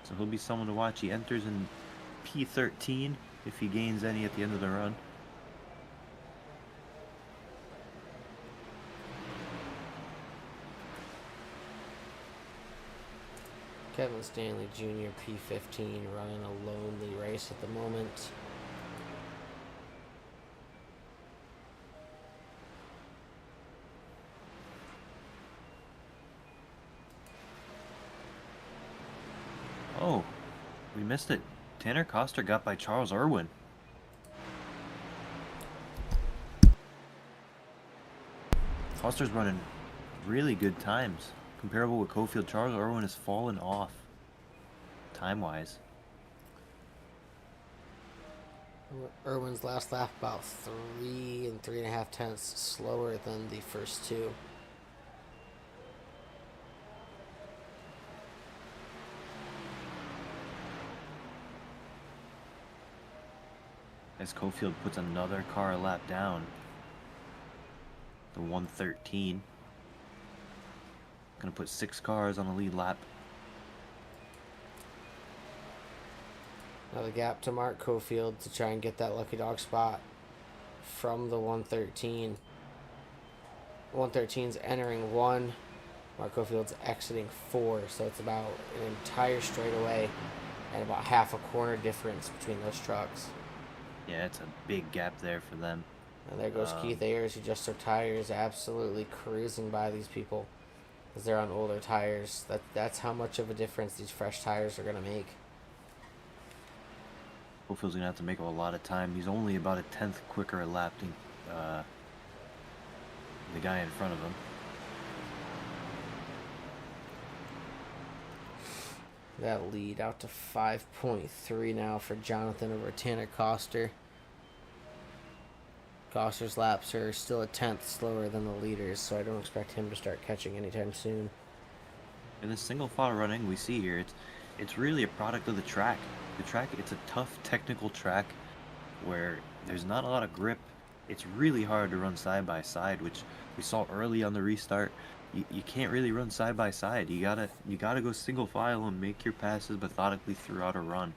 So he'll be someone to watch. He enters in P13 if he gains any at the end of the run. Kevin Stanley Jr. P15 running a lonely race at the moment. Oh, we missed it. Tanner Coster got by Charles Irwin. Coster's running really good times. Comparable with Cofield, Charles Irwin has fallen off time-wise. Irwin's last lap about 3 3.5 tenths slower than the first 2. as Cofield puts another car a lap down. The 113. Gonna put 6 cars on a lead lap. Now the gap to Mark Cofield to try and get that lucky dog spot from the 113. 113's entering 1. Mark Cofield's exiting 4, so it's about an entire straightaway and about half a corner difference between those trucks. Yeah, it's a big gap there for them. And there goes Keith Ayers, who just took tires, absolutely cruising by these people because they're on older tires. That's how much of a difference these fresh tires are going to make. Cofield's gonna have to make up a lot of time. He's only about a 10th quicker a lap than the guy in front of him. That lead out to 5.3 now for Jonathan over Tanner Coster. Coster's laps are still a 10th slower than the leaders, so I don't expect him to start catching anytime soon. In this single file running we see here, it's really a product of the track. The track, it's a tough technical track where there's not a lot of grip. It's really hard to run side by side, which we saw early on the restart. You can't really run side by side. You gotta go single file and make your passes methodically throughout a run.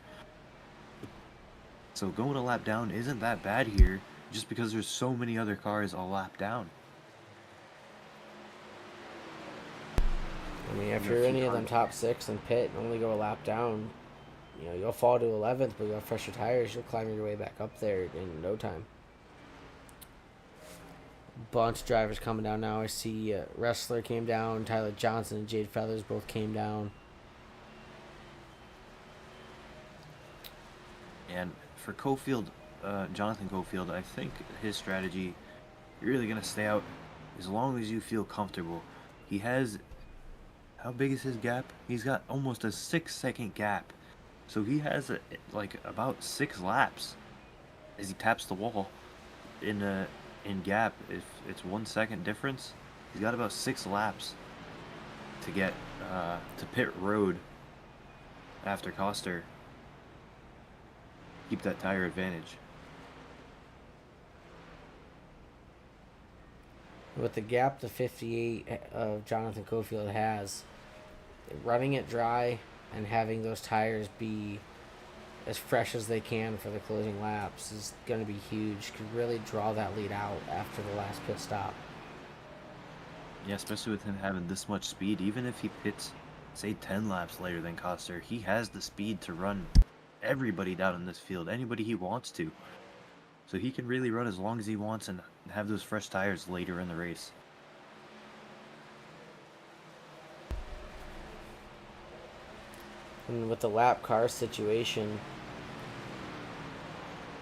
So going a lap down isn't that bad here, just because there's so many other cars a lap down. I mean, if you're any of them top 6 and pit and only go a lap down, you know, you'll fall to 11th, but you'll have fresher tires. You'll climb your way back up there in no time. Bunch of drivers coming down now. I see Wrestler came down. Tyler Johnson and Jade Feathers both came down. And for Cofield, Jonathan Cofield, I think his strategy, you're really going to stay out as long as you feel comfortable. He has, how big is his gap? He's got almost a 6-second gap. So he has like about 6 laps as he taps the wall in gap. If it's 1 second difference, he's got about 6 laps to get to pit road after Coster. Keep that tire advantage. With the gap to 58 of Jonathan Cofield has, running it dry and having those tires be as fresh as they can for the closing laps is going to be huge. Could really draw that lead out after the last pit stop. Yeah, especially with him having this much speed. Even if he pits, say, 10 laps later than Coster, he has the speed to run everybody down in this field, anybody he wants to. So he can really run as long as he wants and have those fresh tires later in the race. And with the lap car situation,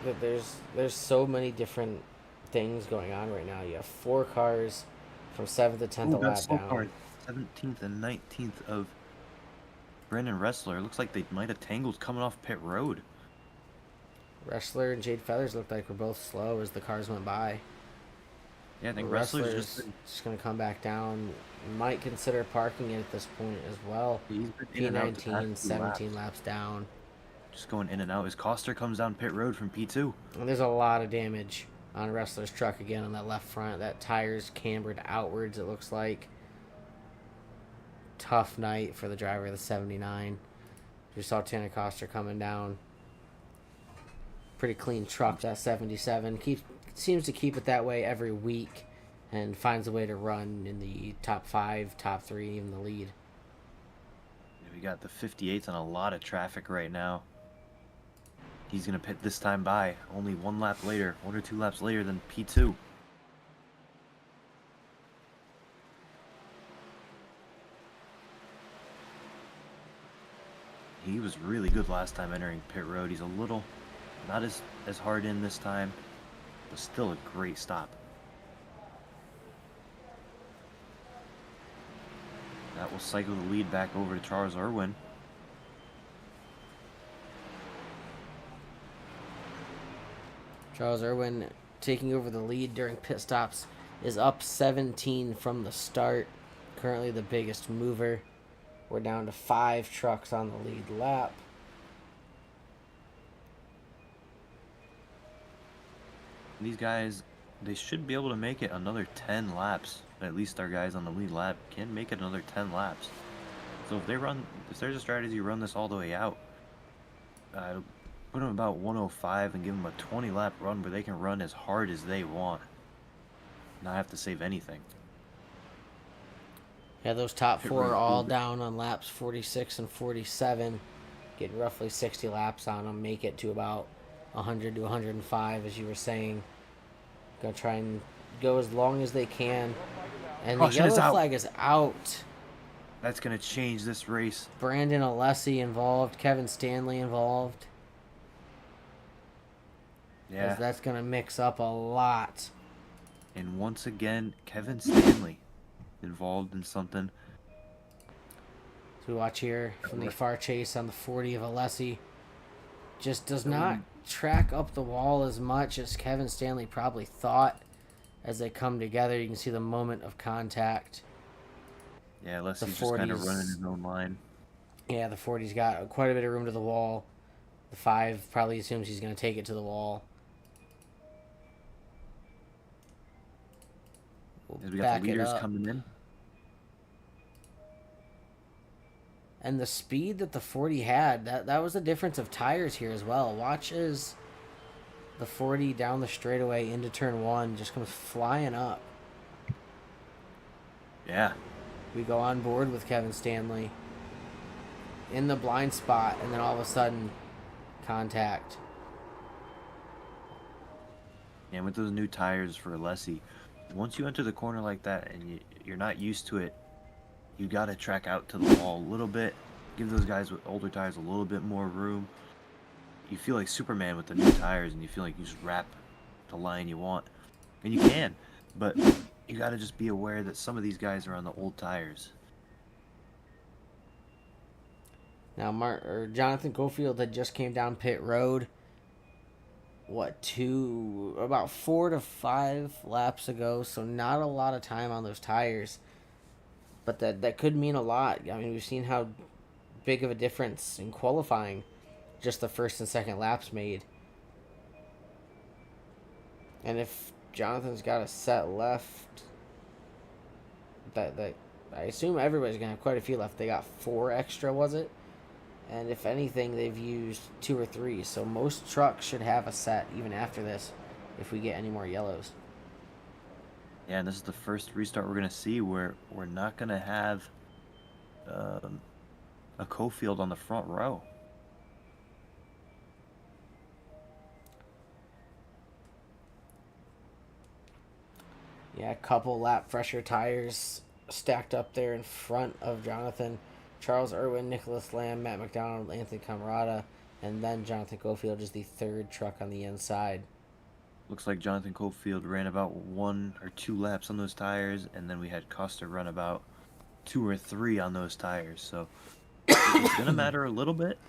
that there's so many different things going on right now. You have 4 cars from 7th to 10th a lap down. 17th and 19th of Brendan Wrestler. Looks like they might have tangled coming off pit road. Wrestler and Jade Feathers looked like were both slow as the cars went by. Yeah, I think Wrestler's Wrestler's just going to come back down. Might consider parking it at this point as well. he's been in and out the P19, past 2 17 laps. laps down. Just going in and out as Coster comes down pit road from P2. And there's a lot of damage on Wrestler's truck again on that left front. That tire's cambered outwards, it looks like. Tough night for the driver of the 79. We saw Tanner Coster coming down. Pretty clean truck, that 77. Seems to keep it that way every week and finds a way to run in the top 5, top 3, even the lead. We got the 58th on a lot of traffic right now. He's going to pit this time by only 1 lap later, 1 or 2 laps later than P2. He was really good last time entering pit road. He's a little, not as hard in this time, but still a great stop. That will cycle the lead back over to Charles Irwin. Charles Irwin taking over the lead during pit stops is up 17 from the start. Currently the biggest mover. We're down to 5 trucks on the lead lap. These guys, they should be able to make it another 10 laps. At least our guys on the lead lap can make it another 10 laps. So if there's a strategy, run this all the way out. Put them about 105 and give them a 20 lap run where they can run as hard as they want. Not have to save anything. Yeah, those top It four really are all proved it. down on laps 46 and 47. Get roughly 60 laps on them. Make it to about 100 to 105, as you were saying. Gonna try and go as long as they can. And the Caution is yellow out. flag is out. That's going to change this race. Brandon Alessi involved. Kevin Stanley involved. Yeah. That's gonna mix up a lot. And once again, Kevin Stanley involved in something. So we watch here from the far chase on the 40 of Alessi. Just does not track up the wall as much as Kevin Stanley probably thought. As they come together, you can see the moment of contact. Yeah, unless The he's just kind of 40s. running his own line. Yeah, the 40's got quite a bit of room to the wall. The 5 probably assumes he's going to take it to the wall. We'll As we got back the it leaders up. coming in. And the speed that the 40 had, that was the difference of tires here as well. Watch as the 40 down the straightaway into turn 1 just comes flying up. Yeah. We go on board with Kevin Stanley in the blind spot, and then all of a sudden, contact. And with those new tires for Alessi, once you enter the corner like that and you're not used to it, you got to track out to the wall a little bit. Give those guys with older tires a little bit more room. You feel like Superman with the new tires, and you feel like you just wrap the line you want. And you can, but you got to just be aware that some of these guys are on the old tires. Now, Jonathan Cofield had just came down pit road. About 4 to 5 laps ago, so not a lot of time on those tires. But that could mean a lot. I mean, we've seen how big of a difference in qualifying just the first and second laps made. And if Jonathan's got a set left, that I assume everybody's gonna have quite a few left. They got 4 extra, was it? And if anything, they've used 2 or 3. So most trucks should have a set even after this, if we get any more yellows. Yeah, and this is the first restart we're going to see where we're not going to have a Cofield on the front row. Yeah, a couple lap fresher tires stacked up there in front of Jonathan. Charles Irwin, Nicholas Lamb, Matt McDonald, Anthony Camarada, and then Jonathan Cofield is the 3rd truck on the inside. Looks like Jonathan Cofield ran about 1 or 2 laps on those tires, and then we had Costa run about 2 or 3 on those tires. So it's going to matter a little bit,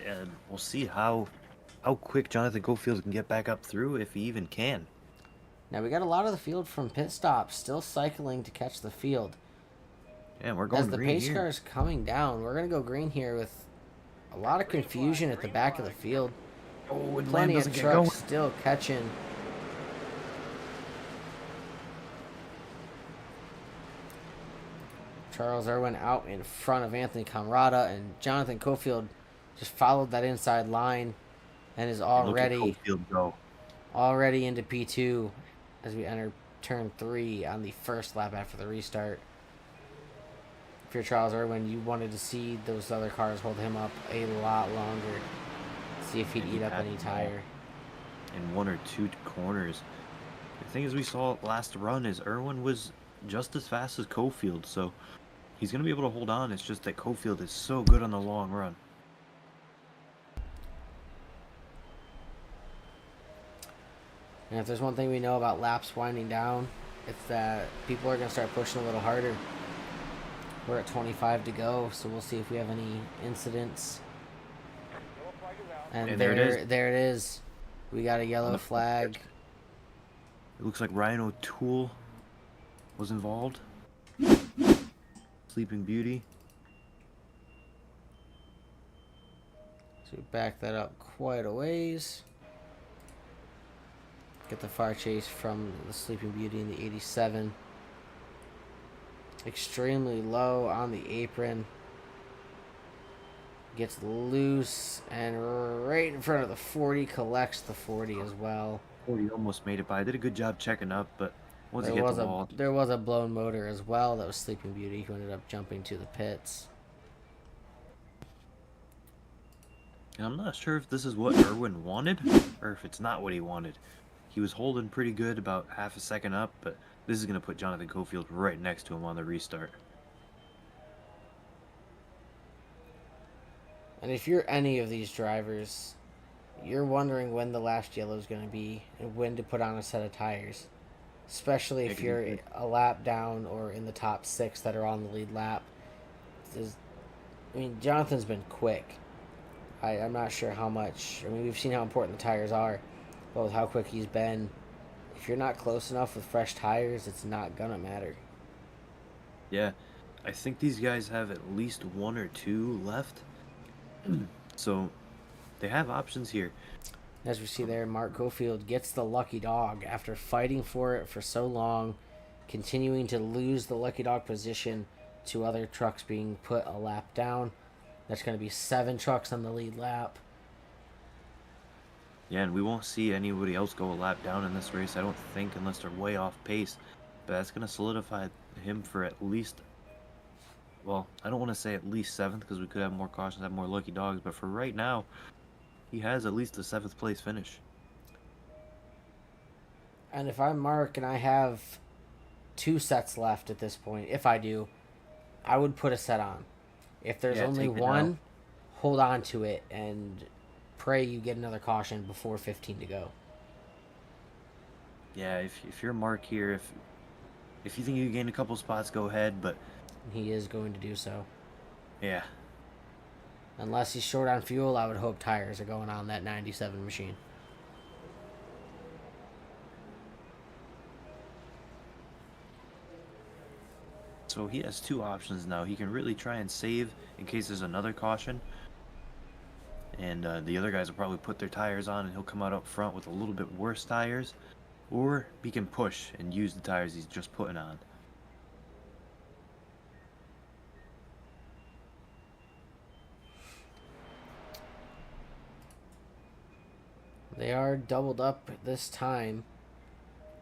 and we'll see how quick Jonathan Cofield can get back up through, if he even can. Now we got a lot of the field from pit stops still cycling to catch the field. Yeah, we're going As the green pace here. car's coming down, we're going to go green here with a lot of confusion at the back of the field. Oh, and Lamb Plenty doesn't of get trucks going. still catching. Charles Irwin out in front of Anthony Camarada, and Jonathan Cofield just followed that inside line and is And look at already Cofield go. into P2 as we enter turn 3 on the first lap after the restart. If you're Charles Irwin, you wanted to see those other cars hold him up a lot longer. See if he'd And he eat up had any the tire. In 1 or 2 corners. The thing is, we saw last run is Irwin was just as fast as Cofield, so he's going to be able to hold on. It's just that Cofield is so good on the long run. And if there's one thing we know about laps winding down, it's that people are going to start pushing a little harder. We're at 25 to go, so we'll see if we have any incidents. Yellow flag is out. And And there it is. There it is. We got a On yellow the flag. It looks like Ryan O'Toole was involved. Sleeping Beauty. So we back that up quite a ways. Get the far chase from the Sleeping Beauty in the 87. Extremely low on the apron. Gets loose and right in front of the 40, collects the 40 as well. 40 almost made it by. Did a good job checking up, but once he There hit was the wall, there was a blown motor as well. That was Sleeping Beauty, who ended up jumping to the pits. and I'm not sure if this is what Irwin wanted or if it's not what he wanted. He was holding pretty good, about half a second up, but this is going to put Jonathan Cofield right next to him on the restart. And if you're any of these drivers, you're wondering when the last yellow is going to be and when to put on a set of tires. Especially if you're a lap down or in the top 6 that are on the lead lap. Jonathan's been quick. I'm not sure how much. We've seen how important the tires are, but with how quick he's been, if you're not close enough with fresh tires, it's not going to matter. Yeah, I think these guys have at least 1 or 2 left. So they have options here. As we see there, Mark Cofield gets the lucky dog after fighting for it for so long, continuing to lose the lucky dog position to other trucks being put a lap down. That's going to be 7 trucks on the lead lap. Yeah, and we won't see anybody else go a lap down in this race, I don't think, unless they're way off pace. But that's going to solidify him for at least, well, I don't want to say at least 7th, because we could have more cautions, have more lucky dogs. But for right now, he has at least a 7th place finish. And if I'm Mark and I have 2 sets left at this point, if I do, I would put a set on. If there's only one, hold on to it and pray you get another caution before 15 to go. Yeah, if you're Mark here, if you think you gain a couple spots, go ahead, but he is going to do so. Yeah. Unless he's short on fuel, I would hope tires are going on that 97 machine. So he has 2 options now. He can really try and save in case there's another caution. And the other guys will probably put their tires on and he'll come out up front with a little bit worse tires. Or he can push and use the tires he's just putting on. They are doubled up this time,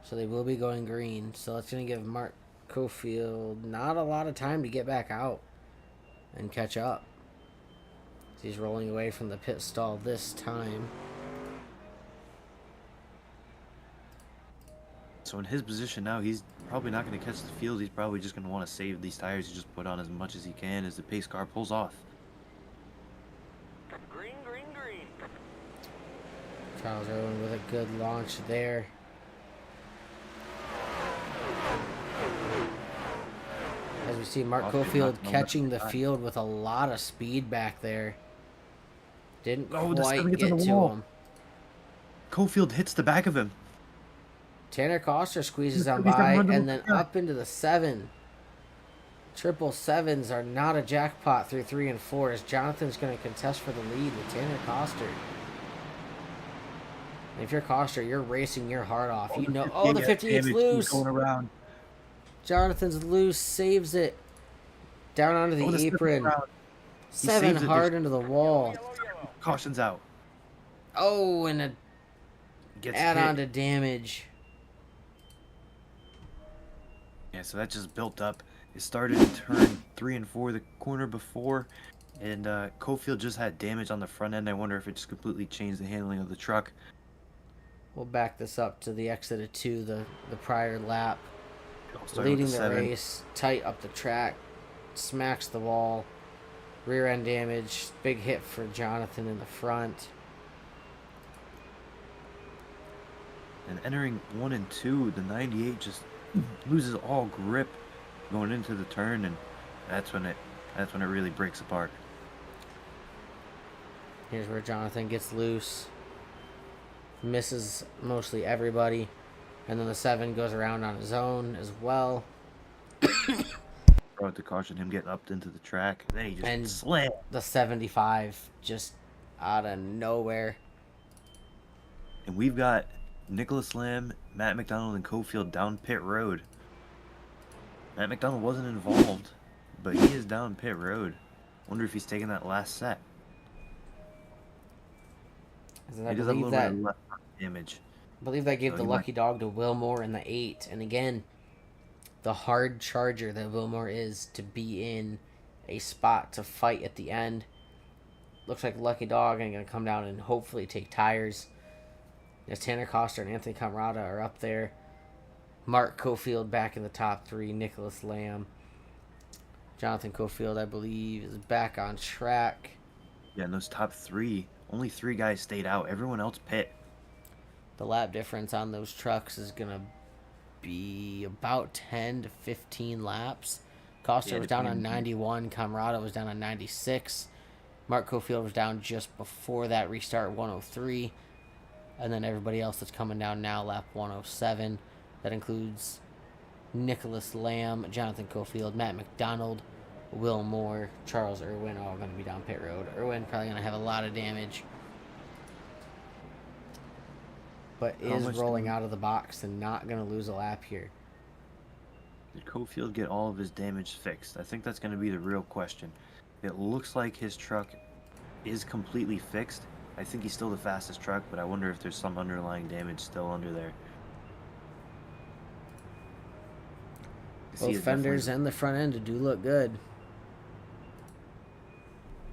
so they will be going green. So that's going to give Mark Cofield not a lot of time to get back out and catch up. He's rolling away from the pit stall this time. So in his position now, he's probably not going to catch the field. He's probably just going to want to save these tires. He just put on as much as he can as the pace car pulls off. Green, green, green. Charles Irwin with a good launch there. As we see Mark Cofield catching the field with a lot of speed back there. Didn't quite get to him. Cofield hits the back of him. Tanner Coster squeezes on by and then up into the 7. 777s are not a jackpot through 3 and 4 as Jonathan's going to contest for the lead with Tanner Coster. And if you're Coster, you're racing your heart off. You know, the 58's loose. Going around. Jonathan's loose, saves it. Down onto the apron. 7 hard into the wall. Caution's out. Oh, and a add-on to damage. Yeah, so that just built up. It started in turn 3 and 4, the corner before, and Cofield just had damage on the front end. I wonder if it just completely changed the handling of the truck. We'll back this up to the exit of 2, the prior lap. Leading Leading the race, tight up the track, smacks the wall, rear end damage, big hit for Jonathan in the front. And entering 1 and 2, the 98 just loses all grip going into the turn, and that's when it really breaks apart. Here's where Jonathan gets loose, misses mostly everybody, and then the 7 goes around on his own as well. Brought to caution him getting up into the track, and then he just And slammed the 75 just out of nowhere. And we've got Nicholas Lamb, Matt McDonald, and Cofield down pit road. Matt McDonald wasn't involved, but he is down pit road. Wonder if he's taking that last set. I He does have a believe little that bit of left damage. I believe that gave So the he lucky dog to Wilmore in the 8. And again, the hard charger that Wilmore is to be in a spot to fight at the end. Looks like lucky dog and going to come down and hopefully take tires. As Tanner Coster and Anthony Camarada are up there. Mark Cofield back in the top 3. Nicholas Lamb. Jonathan Cofield, I believe, is back on track. Yeah, and those top 3, only 3 guys stayed out. Everyone else pit. The lap difference on those trucks is going to be about 10 to 15 laps. Coster was down on 91. Camarada was down on 96. Mark Cofield was down just before that restart, 103. And then everybody else that's coming down now, lap 107. That includes Nicholas Lamb, Jonathan Cofield, Matt McDonald, Will Moore, Charles Irwin, all going to be down pit road. Irwin probably going to have a lot of damage, but is rolling out of the box and not going to lose a lap here. Did Cofield get all of his damage fixed? I think that's going to be the real question. It looks like his truck is completely fixed. I think he's still the fastest truck, but I wonder if there's some underlying damage still under there. Both fenders and the front end do look good.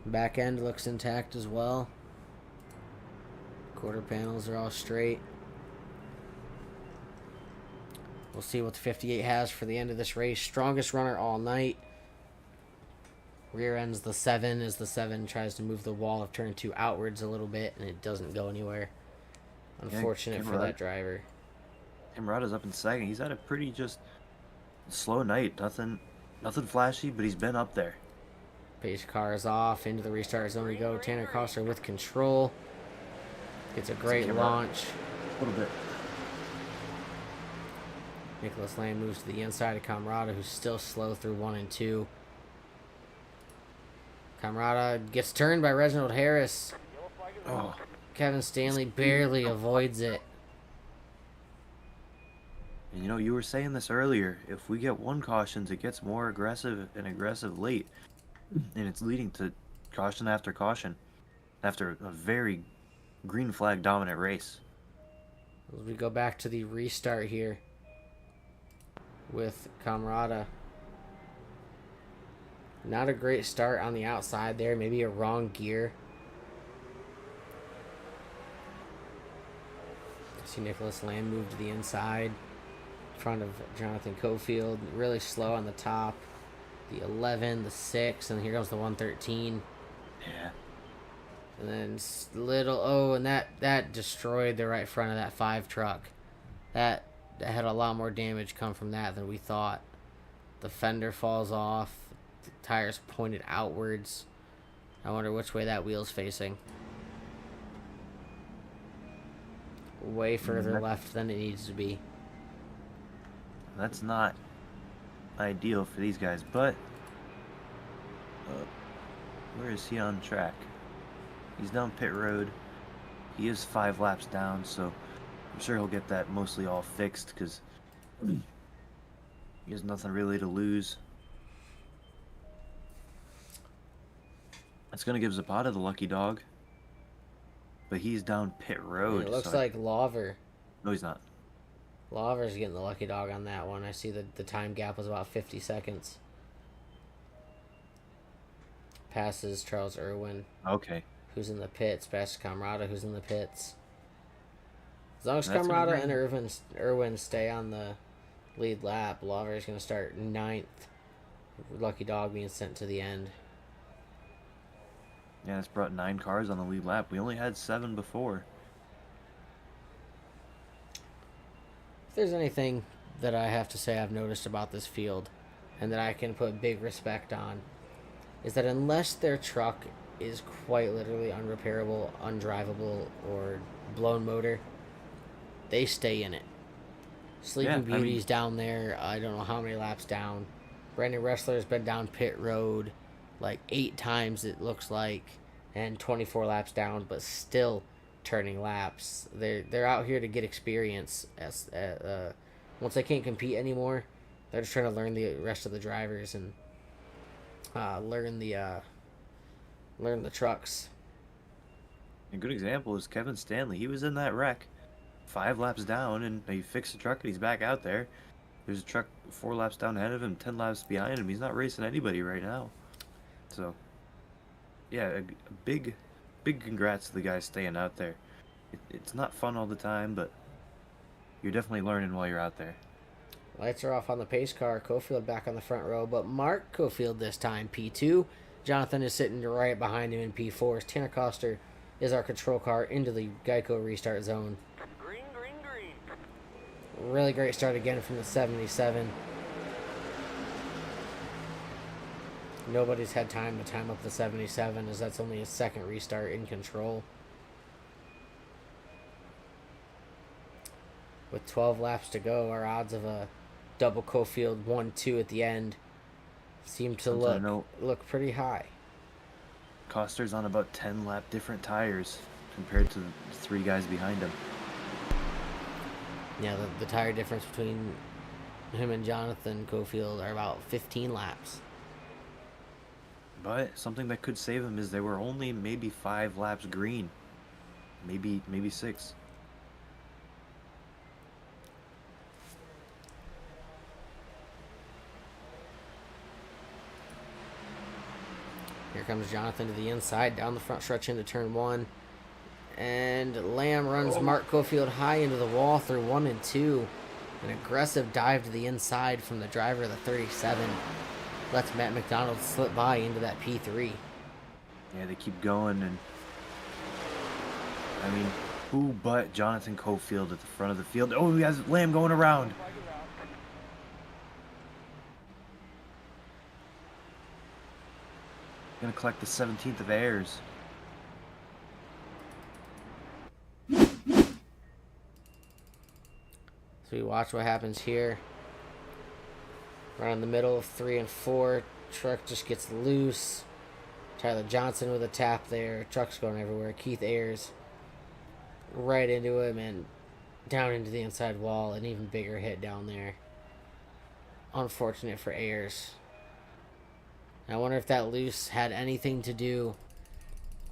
Back end looks intact as well. Quarter panels are all straight. We'll see what the 58 has for the end of this race. Strongest runner all night. Rear end's the 7 as the 7 tries to move the wall of turn 2 outwards a little bit, and it doesn't go anywhere. Unfortunate for that driver. Camarada's up in second. He's had a pretty just slow night. Nothing flashy, but he's been up there. Pace car is off. Into the restart zone we go. Tanner Coster with control. Gets a great launch. A little bit. Nicholas Lamb moves to the inside of Camarada, who's still slow through 1 and 2. Camarada gets turned by Reginald Harris. Oh, Kevin Stanley barely avoids it. and you were saying this earlier. If we get 1 cautions, it gets more aggressive and aggressive late. And it's leading to caution after caution after a very green flag dominant race. As we go back to the restart here with Camarada. Not a great start on the outside there. Maybe a wrong gear. See Nicholas Lamb move to the inside. In front of Jonathan Cofield. Really slow on the top. The 11, the 6, and here goes the 113. Yeah. And then and that destroyed the right front of that 5 truck. That had a lot more damage come from that than we thought. The fender falls off. The tires pointed outwards. I wonder which way that wheel's facing. Way further left than it needs to be. That's not ideal for these guys, but where is he on track? He's down pit road. He is 5 laps down, so I'm sure he'll get that mostly all fixed because he has nothing really to lose. That's going to give Zapata the lucky dog, but he's down pit road. It looks like Lawver. No, he's not. Lawver's getting the lucky dog on that one. I see that the time gap was about 50 seconds. Passes Charles Irwin. Okay. Who's in the pits. Passes Camarada, who's in the pits. As long as That's Camarada and Irwin stay on the lead lap, Lawver is going to start 9th. Lucky dog being sent to the end. Yeah, it's brought 9 cars on the lead lap. We only had 7 before. If there's anything that I have to say I've noticed about this field and that I can put big respect on, is that unless their truck is quite literally unrepairable, undrivable, or blown motor, they stay in it. Sleeping Beauty's down there, I don't know how many laps down. Brandon Ressler's been down pit road like 8 times it looks like, and 24 laps down, but still turning laps. They're out here to get experience. Once they can't compete anymore, they're just trying to learn the rest of the drivers and learn the trucks. A good example is Kevin Stanley. He was in that wreck 5 laps down, and he fixed the truck, and he's back out there. There's a truck 4 laps down ahead of him, 10 laps behind him. He's not racing anybody right now. So, yeah, a big congrats to the guys staying out there. It's not fun all the time, but you're definitely learning while you're out there. Lights are off on the pace car. Cofield back on the front row, but Mark Cofield this time, P2. Jonathan is sitting right behind him in P4. Tanner Coster is our control car into the Geico restart zone. Green, green, green. Really great start again from the 77. Nobody's had time to time up the 77, as that's only a second restart in control. With 12 laps to go, our odds of a double Cofield 1-2 at the end seem to look pretty high. Coster's on about 10 lap different tires compared to the 3 guys behind him. Yeah, the tire difference between him and Jonathan Cofield are about 15 laps. But something that could save him is they were only maybe 5 laps green. Maybe 6. Here comes Jonathan to the inside, down the front stretch into turn 1. And Lamb runs Mark Cofield high into the wall through 1 and 2. An aggressive dive to the inside from the driver of the 37. Lets Matt McDonald slip by into that P3. Yeah, they keep going, and I mean, who but Jonathan Cofield at the front of the field? Oh, he has Lamb going around. Flag is out. Gonna collect the 17th of airs. So we watch what happens here. Right in the middle of 3 and 4. Truck just gets loose. Tyler Johnson with a tap there. Truck's going everywhere. Keith Ayers right into him and down into the inside wall. An even bigger hit down there. Unfortunate for Ayers. I wonder if that loose had anything to do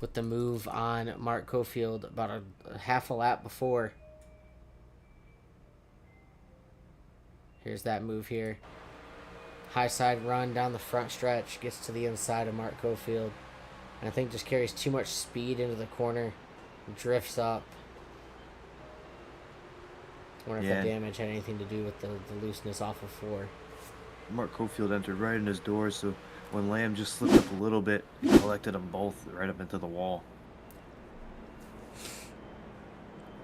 with the move on Mark Cofield about a half a lap before. Here's that move here. High side run down the front stretch. Gets to the inside of Mark Cofield. And I think just carries too much speed into the corner. Drifts up. I wonder if that damage had anything to do with the looseness off of 4. Mark Cofield entered right in his door, so when Lamb just slipped up a little bit, he collected them both right up into the wall.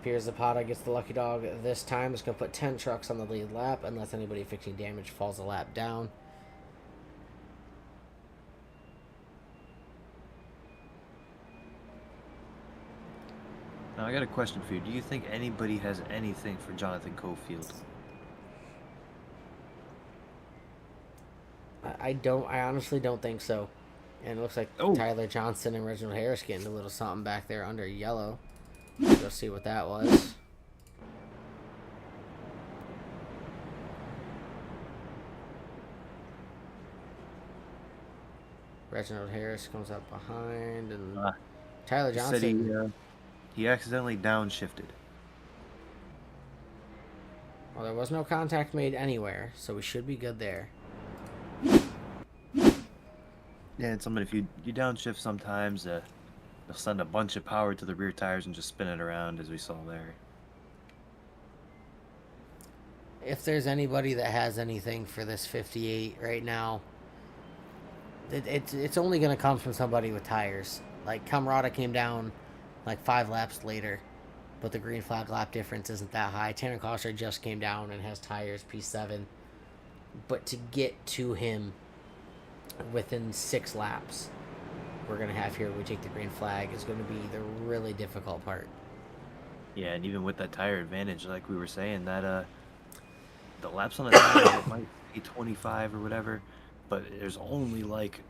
Piers Zapata gets the lucky dog this time. It's going to put 10 trucks on the lead lap unless anybody fixing damage falls a lap down. Now I got a question for you. Do you think anybody has anything for Jonathan Cofield? I honestly don't think so. And it looks like Tyler Johnson and Reginald Harris getting a little something back there under yellow. Go see what that was. Reginald Harris comes up behind, and Tyler Johnson. Said he accidentally downshifted. Well, there was no contact made anywhere, so we should be good there. Yeah, and if you downshift sometimes, they'll send a bunch of power to the rear tires and just spin it around, as we saw there. If there's anybody that has anything for this 58 right now, it's only going to come from somebody with tires. Like, Camarada came down like 5 laps later, but the green flag lap difference isn't that high. Tanner Coster just came down and has tires P7. But to get to him within 6 laps, we're going to have here, we take the green flag, is going to be the really difficult part. Yeah, and even with that tire advantage, like we were saying, that the laps on the tire might be 25 or whatever, but there's only like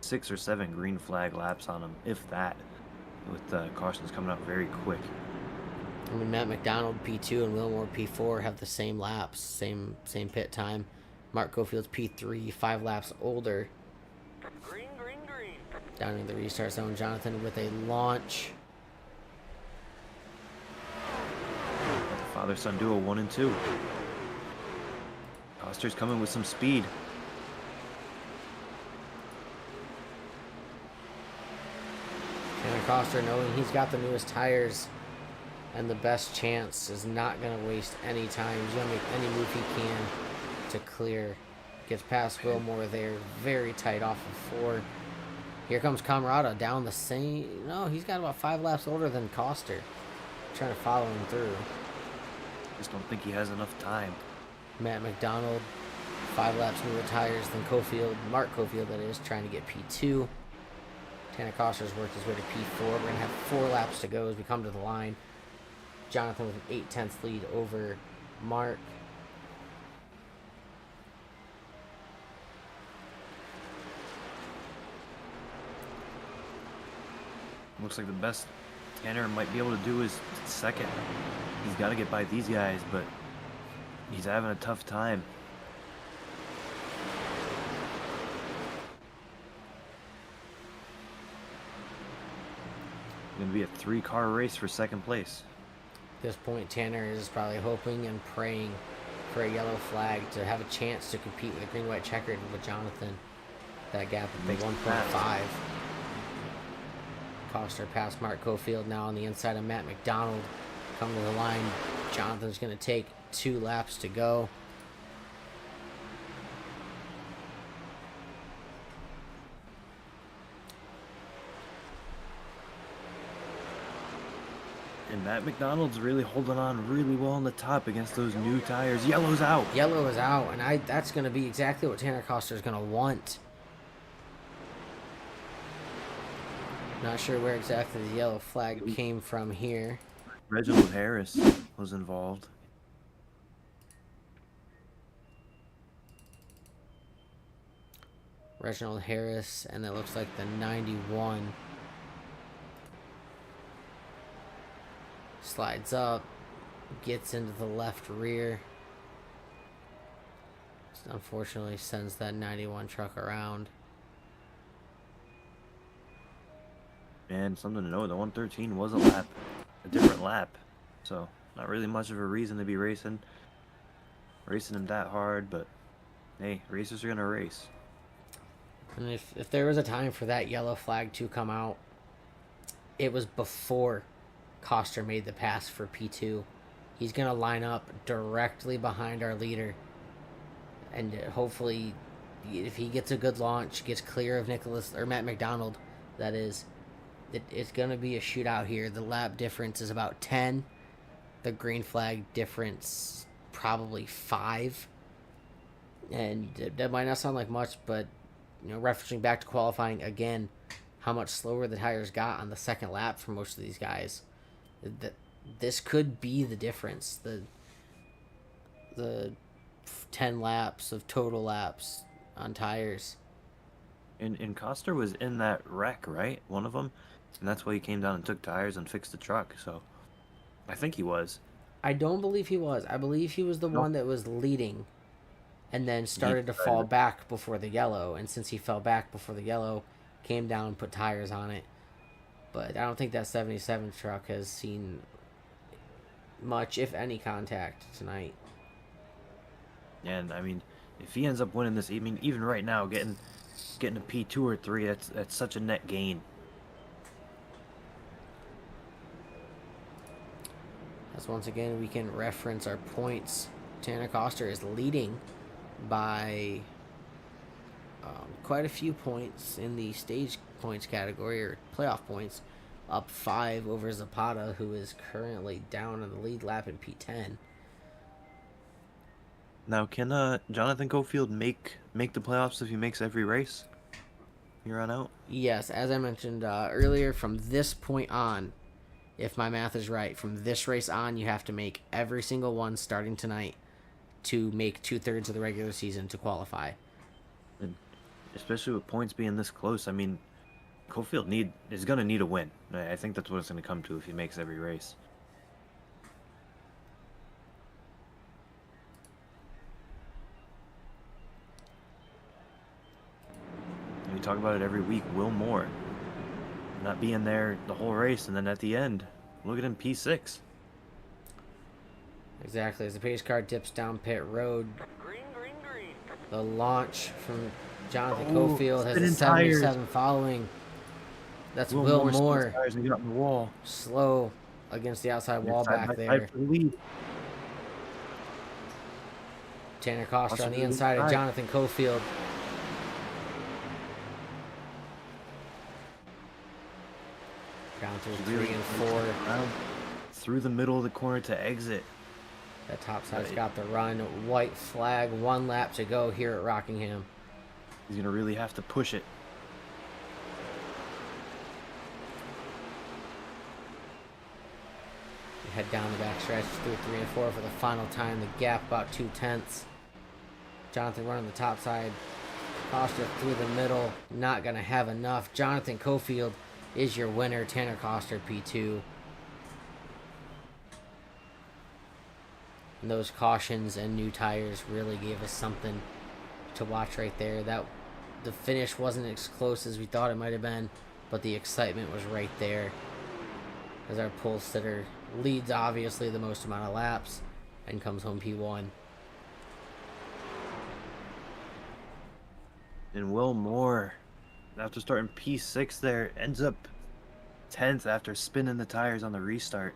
6 or 7 green flag laps on them, if that. with cautions coming out very quick. I mean, Matt McDonald P2 and Wilmore P4 have the same laps, same pit time. Mark Cofield's P3, 5 laps older. Green, green, green. Down in the restart zone, Jonathan with a launch. Father-son duo 1 and 2. Coster's coming with some speed. Tanner Coster, knowing he's got the newest tires and the best chance, is not going to waste any time. He's going to make any move he can to clear. Gets past Wilmore there, very tight off of 4. Here comes Camarada down the same. No, he's got about 5 laps older than Coster. Trying to follow him through. Just don't think he has enough time. Matt McDonald, 5 laps newer tires than Cofield. Mark Cofield, that is, trying to get P2. Tanner Coster's worked his way to P4. We're going to have 4 laps to go as we come to the line. Jonathan with an 8/10 lead over Mark. Looks like the best Tanner might be able to do is second. He's got to get by these guys, but he's having a tough time. Going to be a 3-car race for second place. At this point, Tanner is probably hoping and praying for a yellow flag to have a chance to compete with the green-white checkered with Jonathan. That gap of Makes 1.5. Coster past Mark Cofield now on the inside of Matt McDonald. Coming to the line. Jonathan's going to take 2 laps to go. And Matt McDonald's really holding on really well on the top against those new tires. Yellow's out. Yellow is out, and that's going to be exactly what Tanner Coster is going to want. Not sure where exactly the yellow flag came from here. Reginald Harris was involved. Reginald Harris, and it looks like the 91 slides up, gets into the left rear. Unfortunately, sends that 91 truck around. And something to know, the 113 was a different lap. So, not really much of a reason to be racing him that hard, but hey, racers are going to race. And if there was a time for that yellow flag to come out, it was before Coster made the pass for P2. He's going to line up directly behind our leader. And hopefully, if he gets a good launch, gets clear of Matt McDonald, that is, it's going to be a shootout here. The lap difference is about 10. The green flag difference, probably 5. And that might not sound like much, but referencing back to qualifying again, how much slower the tires got on the second lap for most of these guys. This could be the difference. The 10 laps of total laps on tires. And Coster was in that wreck, right? One of them? And that's why he came down and took tires and fixed the truck. So, I think he was. I don't believe he was. I believe he was the one that was leading and then started to fall back before the yellow. And since he fell back before the yellow, came down and put tires on it. But I don't think that 77 truck has seen much, if any, contact tonight. And, I mean, if he ends up winning this, even right now, getting a P2 or 3, that's such a net gain. As once again, we can reference our points. Tanner Coster is leading by quite a few points in the stage points category, or playoff points, up 5 over Zapata, who is currently down in the lead lap in P10. Now, can Jonathan Cofield make the playoffs if he makes every race here on out? Yes, as I mentioned earlier, from this point on, if my math is right, from this race on, you have to make every single one starting tonight to make 2/3 of the regular season to qualify. And especially with points being this close, I mean, Cofield is going to need a win. I think that's what it's going to come to if he makes every race. We talk about it every week. Will Moore not being there the whole race, and then at the end, look at him P6. Exactly. As the pace car dips down pit road, Green, green, green. the launch from Jonathan Oh, Cofield has a spinning tires. 77 following. That's Will Moore. Tires and get up in the wall. Slow against the outside wall Side back by there. side for the lead. Tanner Coster Coster on the really inside of high. Jonathan Cofield. Down through Really 3 and good 4. around through the middle of the corner to exit. That top side's Right. got the run. White flag. 1 lap to go here at Rockingham. He's going to really have to push it. We head down the back stretch through 3 and 4 for the final time. The gap about 2/10. Jonathan running the top side. Coster through the middle. Not going to have enough. Jonathan Cofield is your winner. Tanner Coster P2. And those cautions and new tires really gave us something to watch right there. That the finish wasn't as close as we thought it might have been, but the excitement was right there. As our pole sitter leads obviously the most amount of laps and comes home P1. And Will Moore, after starting P6 there, ends up 10th after spinning the tires on the restart.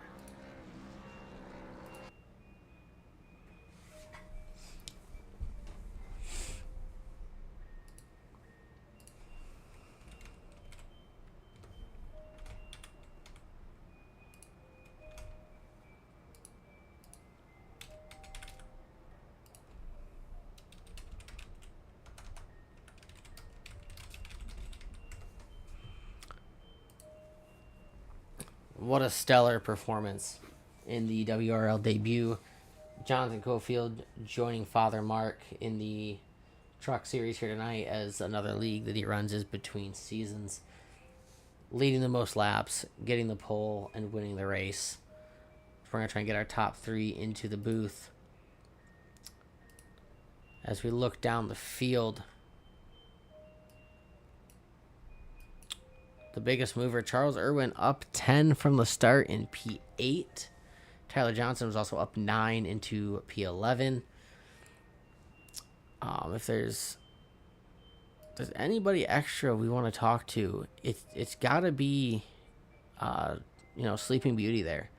What a stellar performance in the WRL debut. Jonathan Cofield joining Father Mark in the truck series here tonight, as another league that he runs is between seasons. Leading the most laps, getting the pole, and winning the race. We're going to try and get our top 3 into the booth. As we look down the field, the biggest mover, Charles Irwin, up 10 from the start in P8. Tyler Johnson was also up 9 into P11. If there's anybody extra we want to talk to, it's got to be, Sleeping Beauty there.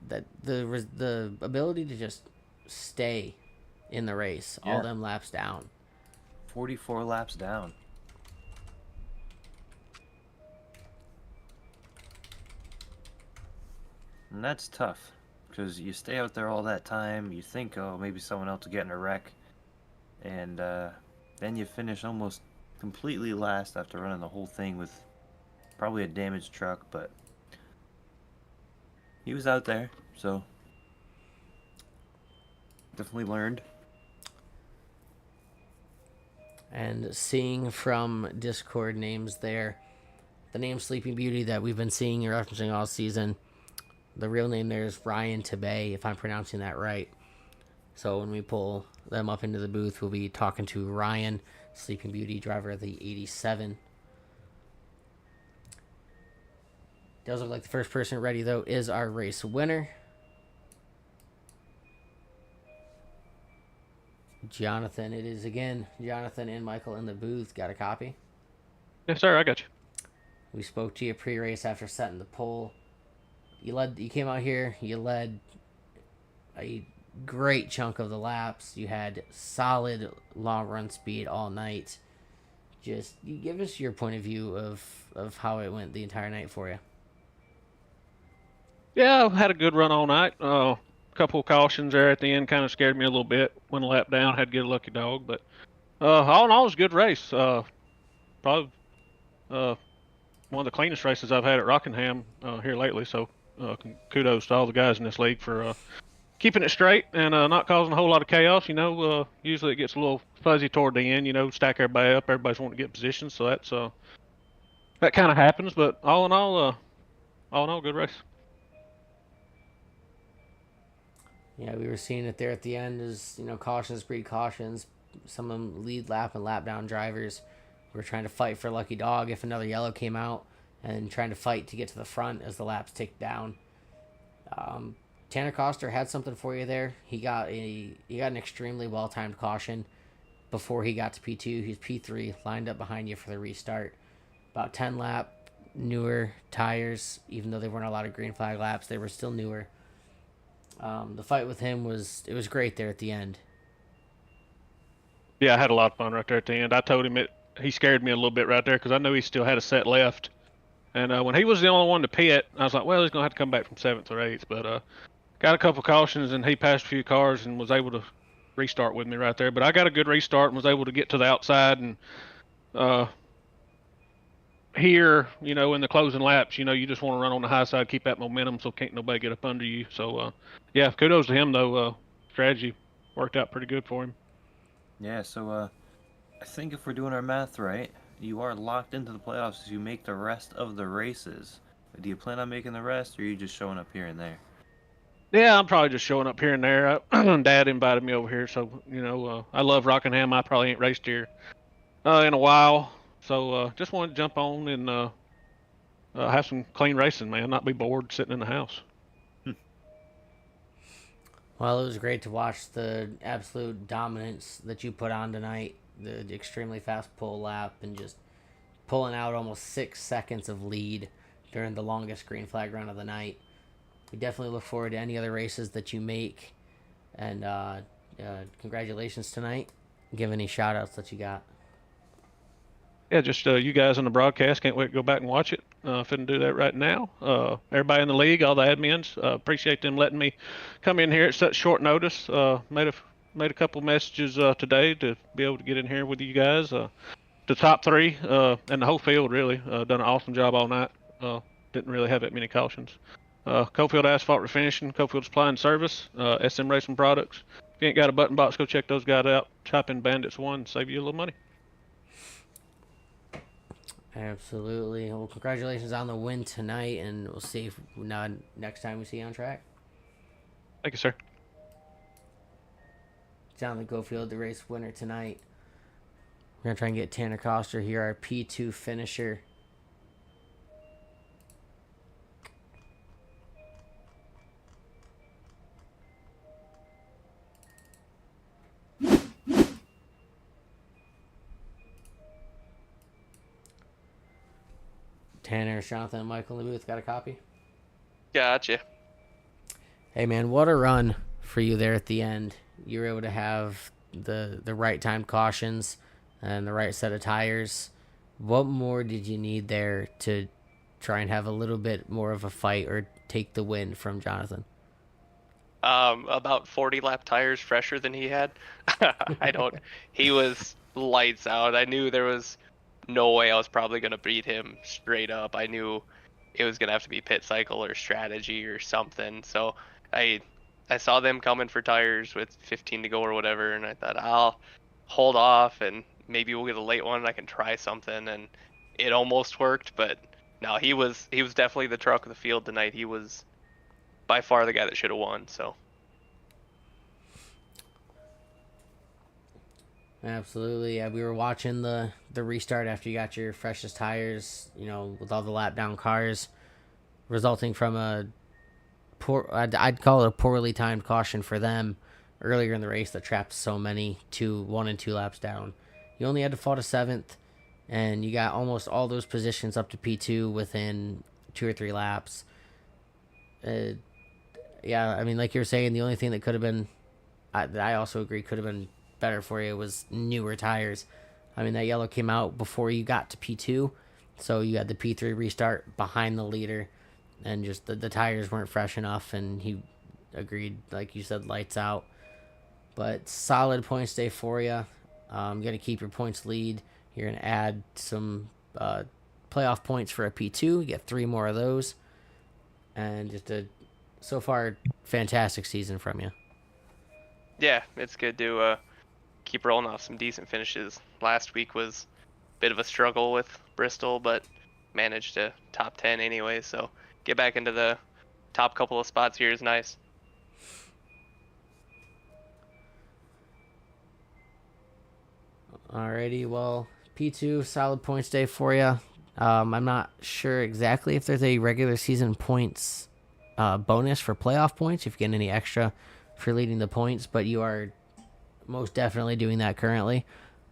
That the ability to just stay in the race, all Yeah. them laps down. 44 laps down. And that's tough, because you stay out there all that time, you think, oh, maybe someone else will get in a wreck, and then you finish almost completely last after running the whole thing with probably a damaged truck, but he was out there, so definitely learned. And seeing from Discord names there, the name Sleeping Beauty that we've been seeing and referencing all season, the real name there is Ryan Tabay, if I'm pronouncing that right. So when we pull them up into the booth, we'll be talking to Ryan, Sleeping Beauty, driver of the 87. Does look like the first person ready, though, is our race winner, Jonathan. It is again Jonathan and Michael in the booth. Got a copy? Yes, sir. I got you. We spoke to you pre-race after setting the pole. You came out here, you led a great chunk of the laps. You had solid long run speed all night. Just you give us your point of view of how it went the entire night for you. Yeah, I had a good run all night. A couple of cautions there at the end kind of scared me a little bit. Went a lap down, had to get a lucky dog, but all in all, it was a good race. Probably one of the cleanest races I've had at Rockingham here lately. So kudos to all the guys in this league for keeping it straight and not causing a whole lot of chaos. Usually it gets a little fuzzy toward the end. Stack everybody up. Everybody's wanting to get positions, so that kind of happens. But all in all, good race. Yeah, we were seeing it there at the end. Is cautions breed cautions. Some of them lead lap and lap down drivers were trying to fight for lucky dog if another yellow came out, and trying to fight to get to the front as the laps ticked down. Tanner Coster had something for you there. He got an extremely well timed caution before he got to P2. He's P3, lined up behind you for the restart. About 10 lap newer tires, even though they weren't a lot of green flag laps, they were still newer. The fight with him was great there at the end. Yeah, I had a lot of fun right there at the end. I told him he scared me a little bit right there because I knew he still had a set left. And when he was the only one to pit, I was like, well, he's gonna have to come back from 7th or 8th. But got a couple cautions and he passed a few cars and was able to restart with me right there. But I got a good restart and was able to get to the outside and here, in the closing laps, you just want to run on the high side, keep that momentum, so can't nobody get up under you. So yeah, kudos to him though. Strategy worked out pretty good for him. Yeah, so I think if we're doing our math right, you are locked into the playoffs as you make the rest of the races. Do you plan on making the rest, or are you just showing up here and there? Yeah, I'm probably just showing up here and there. Dad invited me over here, so I love Rockingham. I probably ain't raced here in a while, so just wanted to jump on and have some clean racing, man. Not be bored sitting in the house. Well, it was great to watch the absolute dominance that you put on tonight. The extremely fast pull lap and just pulling out almost 6 seconds of lead during the longest green flag run of the night. We definitely look forward to any other races that you make. And congratulations tonight. Give any shout outs that you got. Yeah, just you guys on the broadcast. Can't wait to go back and watch it. Finna do that right now. Everybody in the league, all the admins, appreciate them letting me come in here at such short notice. Made a couple messages today to be able to get in here with you guys. The top three and the whole field really done an awesome job all night. Didn't really have that many cautions. Cofield Asphalt Refinishing, Cofield Supply and Service, SM Racing Products. If you ain't got a button box, go check those guys out. Type in Bandits 1, save you a little money. Absolutely. Well, congratulations on the win tonight, and we'll see if next time we see you on track. Thank you, sir. Jonathan Gofield, the race winner tonight. We're going to try and get Tanner Coster here, our P2 finisher. Tanner, Jonathan, and Michael in the booth. Got a copy? Gotcha. Hey, man, what a run for you there at the end. You were able to have the right time cautions and the right set of tires. What more did you need there to try and have a little bit more of a fight or take the win from Jonathan? About 40 lap tires fresher than he had. He was lights out. I knew there was no way I was probably going to beat him straight up. I knew it was going to have to be pit cycle or strategy or something. So I saw them coming for tires with 15 to go or whatever, and I thought I'll hold off and maybe we'll get a late one and I can try something, and it almost worked, but no, he was definitely the truck of the field tonight. He was by far the guy that should have won, so. Absolutely. Yeah, we were watching the restart after you got your freshest tires, with all the lap down cars, resulting from I'd call it a poorly timed caution for them earlier in the race that trapped so many 1 and 2 laps down. You only had to fall to 7th, and you got almost all those positions up to P2 within 2 or 3 laps. Yeah, I mean, like you were saying, the only thing that could have been, I also agree, could have been better for you was newer tires. I mean, that yellow came out before you got to P2, so you had the P3 restart behind the leader, and just the tires weren't fresh enough, and he agreed, like you said, lights out. But solid points day for you. Going to keep your points lead. You're going to add some playoff points for a P2. You get 3 more of those. And just so far, fantastic season from you. Yeah, it's good to keep rolling off some decent finishes. Last week was a bit of a struggle with Bristol, but managed to top 10 anyway. So get back into the top couple of spots here is nice. Alrighty, well, P2, solid points day for you. I'm not sure exactly if there's a regular season points bonus for playoff points, if you get any extra for leading the points, but you are most definitely doing that currently.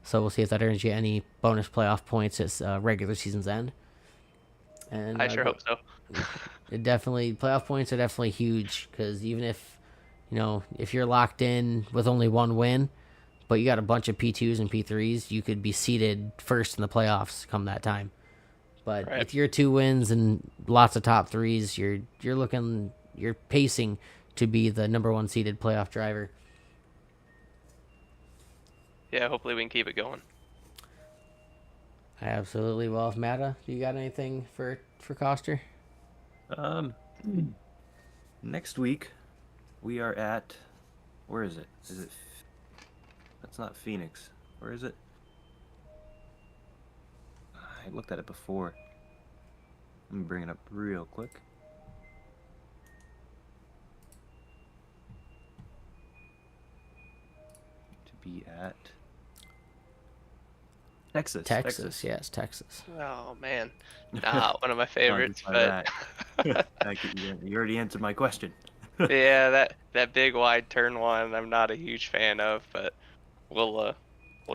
So we'll see if that earns you any bonus playoff points at regular season's end. And I sure hope so. it definitely, playoff points are definitely huge because even if, if you're locked in with only one win, but you got a bunch of P2s and P3s, you could be seated first in the playoffs come that time. But Right. with your 2 wins and lots of top threes, you're pacing to be the number 1 seeded playoff driver. Yeah, hopefully we can keep it going. Absolutely. Well, if Matta, do you got anything for Coster? Next week, we are at. Where is it? Is it? That's not Phoenix. Where is it? I looked at it before. Let me bring it up real quick. To be at Texas. Texas, yes, Texas. Oh man, not one of my favorites, but You already answered my question. yeah, that big wide turn one, I'm not a huge fan of, but we'll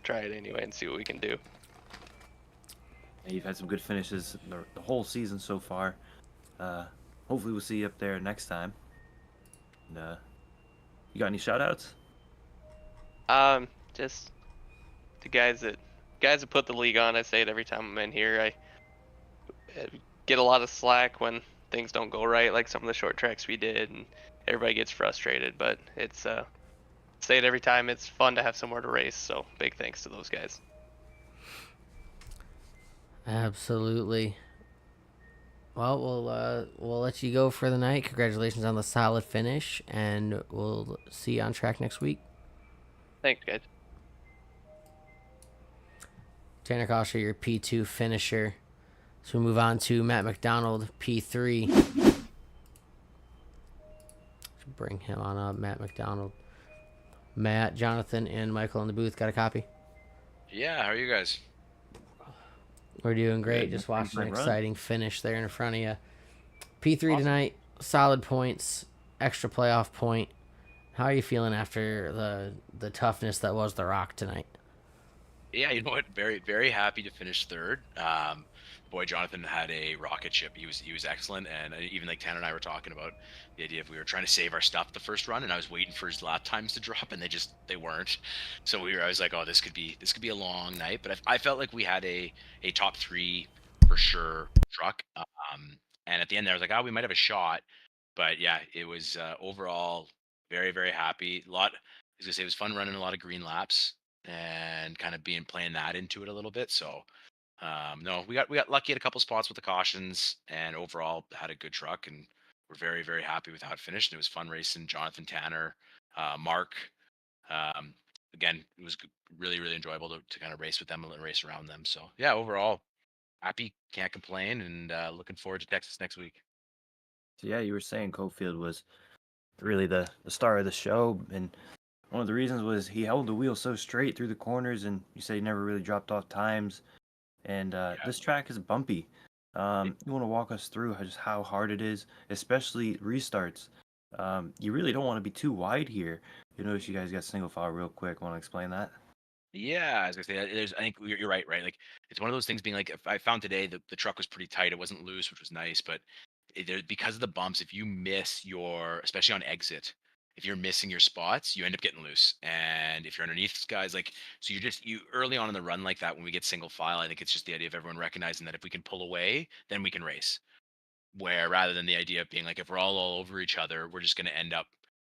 try it anyway and see what we can do. You've had some good finishes the whole season so far. Hopefully we'll see you up there next time. And, you got any shout-outs? Just the guys that put the league on. I say it every time I'm in here. I get a lot of slack when things don't go right, like some of the short tracks we did, and everybody gets frustrated. But it's say it every time. It's fun to have somewhere to race. So big thanks to those guys. Absolutely. Well, we'll let you go for the night. Congratulations on the solid finish, and we'll see you on track next week. Thanks, guys. Tanner Coster, your P2 finisher. So we move on to Matt McDonald, P3. Bring him on up, Matt McDonald. Matt, Jonathan, and Michael in the booth. Got a copy? Yeah, how are you guys? We're doing great. Good. Just watching an Great run. exciting finish there in front of you. P3 Awesome. tonight, solid points, extra playoff point. How are you feeling after the toughness that was the Rock tonight? Yeah, you know what? Very, very happy to finish third. Boy, Jonathan had a rocket ship. He was excellent, and even like Tanner and I were talking about the idea of we were trying to save our stuff the first run, and I was waiting for his lap times to drop, and they weren't. So I was like, oh, this could be a long night. But I felt like we had a top three for sure truck. And at the end there, I was like, oh, we might have a shot. But yeah, it was overall very, very happy. I was gonna say it was fun running a lot of green laps and kind of playing that into it a little bit. So no, we got lucky at a couple spots with the cautions, and overall had a good truck, and we're very, very happy with how it finished. And it was fun racing Jonathan, Tanner, Mark. Um, Again, it was really, really enjoyable to kind of race with them and race around them. So yeah, overall happy, can't complain, and looking forward to Texas next week. So yeah, you were saying Cofield was really the star of the show, and one of the reasons was he held the wheel so straight through the corners, and you said he never really dropped off times. And this track is bumpy. You want to walk us through just how hard it is, especially restarts. You really don't want to be too wide here. You notice you guys got single file real quick. Want to explain that? Yeah, I was gonna say I think you're right, right? Like it's one of those things being like if I found today the truck was pretty tight. It wasn't loose, which was nice, but because of the bumps, if you miss your, especially on exit, if you're missing your spots, you end up getting loose. And if you're underneath guys, like so you early on in the run like that when we get single file, I think it's just the idea of everyone recognizing that if we can pull away, then we can race. Where rather than the idea of being like if we're all over each other, we're just going to end up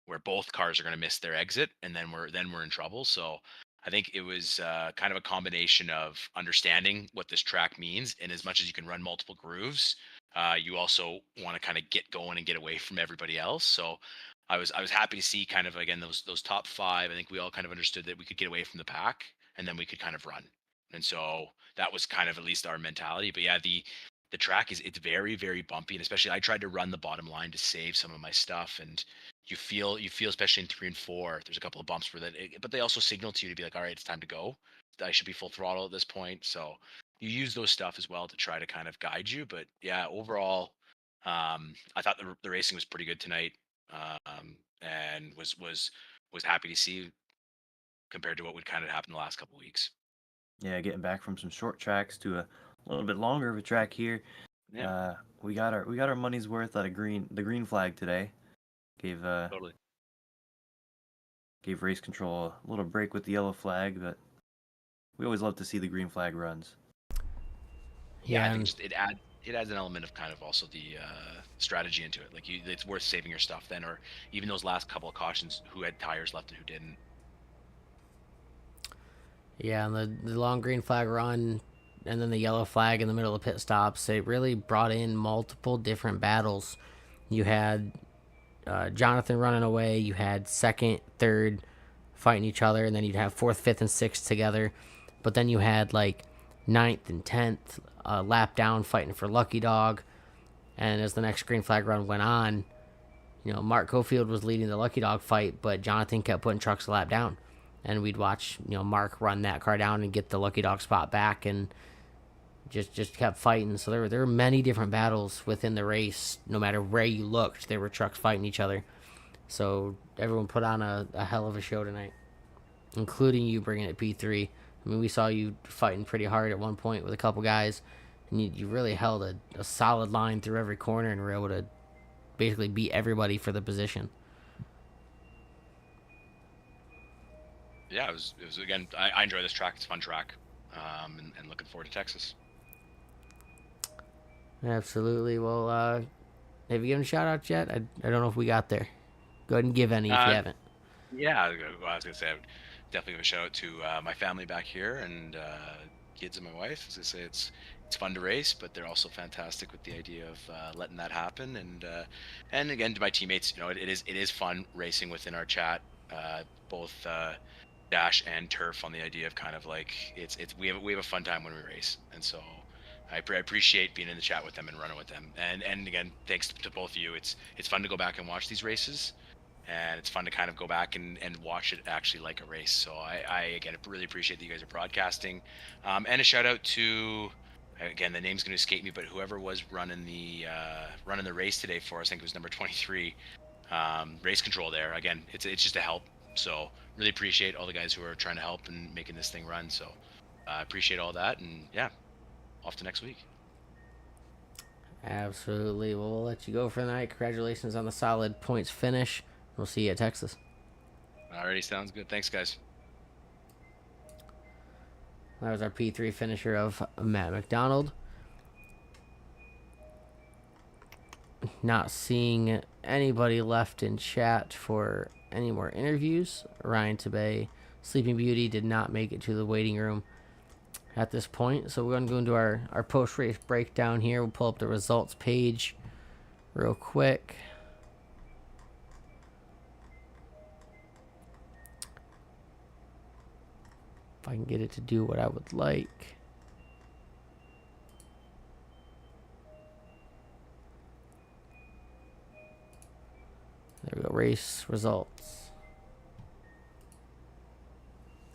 where both cars are going to miss their exit, and then we're in trouble. So I think it was kind of a combination of understanding what this track means, and as much as you can run multiple grooves, you also want to kind of get going and get away from everybody else. So I was happy to see kind of again those top five. I think we all kind of understood that we could get away from the pack, and then we could kind of run. And so that was kind of at least our mentality. But yeah, the track it's very, very bumpy, and especially I tried to run the bottom line to save some of my stuff, and you feel especially in 3 and 4, there's a couple of bumps where but they also signal to you to be like, all right, it's time to go. I should be full throttle at this point. So you use those stuff as well to try to kind of guide you. But yeah, overall, I thought the racing was pretty good tonight, and was happy to see compared to what would kind of happen the last couple of weeks. Yeah, getting back from some short tracks to a little bit longer of a track here. Yeah, We got our money's worth out of the green flag today. Gave totally. gave race control a little break with the yellow flag, but we always love to see the green flag runs. Yeah, I think and just it adds an element of kind of also the strategy into it. Like it's worth saving your stuff then, or even those last couple of cautions, who had tires left and who didn't. yeah, and the long green flag run and then the yellow flag in the middle of pit stops, it really brought in multiple different battles. You had Jonathan running away, you had second, third fighting each other, and then you'd have fourth, fifth, and sixth together. But then you had like ninth and 10th lap down fighting for Lucky Dog. And as the next green flag run went on, Mark Cofield was leading the Lucky Dog fight, but Jonathan kept putting trucks a lap down. And we'd watch, Mark run that car down and get the Lucky Dog spot back, and just kept fighting. So there were many different battles within the race. No matter where you looked, there were trucks fighting each other. So everyone put on a hell of a show tonight, including you bringing it P3. I mean, we saw you fighting pretty hard at one point with a couple guys, and you really held a solid line through every corner and were able to basically beat everybody for the position. Yeah, it was again. I enjoy this track. It's a fun track, and looking forward to Texas. Absolutely. Well, have you given shout outs yet? I don't know if we got there. Go ahead and give any if you haven't. Yeah, I was gonna say I would definitely give a shout out to my family back here and kids and my wife. As I say, it's fun to race, but they're also fantastic with the idea of letting that happen. And again to my teammates, it is fun racing within our chat, both Dash and Turf, on the idea of kind of like we have a fun time when we race, and so I appreciate being in the chat with them and running with them. And again, thanks to both of you. It's fun to go back and watch these races, and it's fun to kind of go back and watch it actually like a race. So I again really appreciate that you guys are broadcasting, and a shout out to, again, the name's going to escape me, but whoever was running the race today for us, I think it was number 23, race control there. Again, it's just a help. So really appreciate all the guys who are trying to help and making this thing run. So I appreciate all that, and yeah, off to next week. Absolutely. Well, we'll let you go for the night. Congratulations on the solid points finish. We'll see you at Texas. Alrighty, sounds good. Thanks, guys. That was our P3 finisher of Matt McDonald. Not seeing anybody left in chat for any more interviews. Ryan Tabay, Sleeping Beauty, did not make it to the waiting room at this point. So we're going to go into our post-race breakdown here. We'll pull up the results page real quick. If I can get it to do what I would like. There we go. Race results.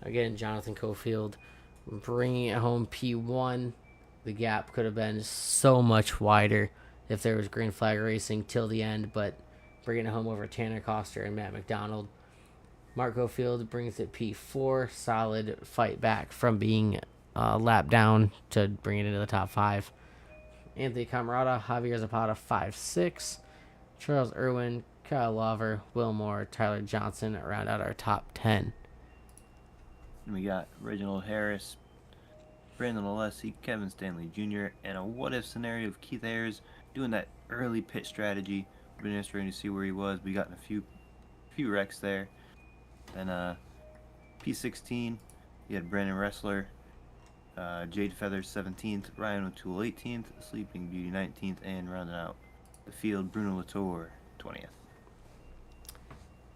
Again, Jonathan Cofield bringing it home P1. The gap could have been so much wider if there was green flag racing till the end, but bringing it home over Tanner Coster and Matt McDonald. Mark Cofield brings it P4. Solid fight back from being lapped down to bring it into the top 5. Anthony Camarada, Javier Zapata 5-6. Charles Irwin, Kyle Lawver, Will Moore, Tyler Johnson round out our top 10. And we got Reginald Harris, Brandon Alessi, Kevin Stanley Jr., and a what-if scenario of Keith Ayers doing that early pit strategy. Been interesting to see where he was. We got in a few wrecks there. Then P16, you had Brandon Wrestler, Jade Feathers 17th, Ryan O'Toole 18th, Sleeping Beauty 19th, and rounding out the field, Bruno Latour 20th.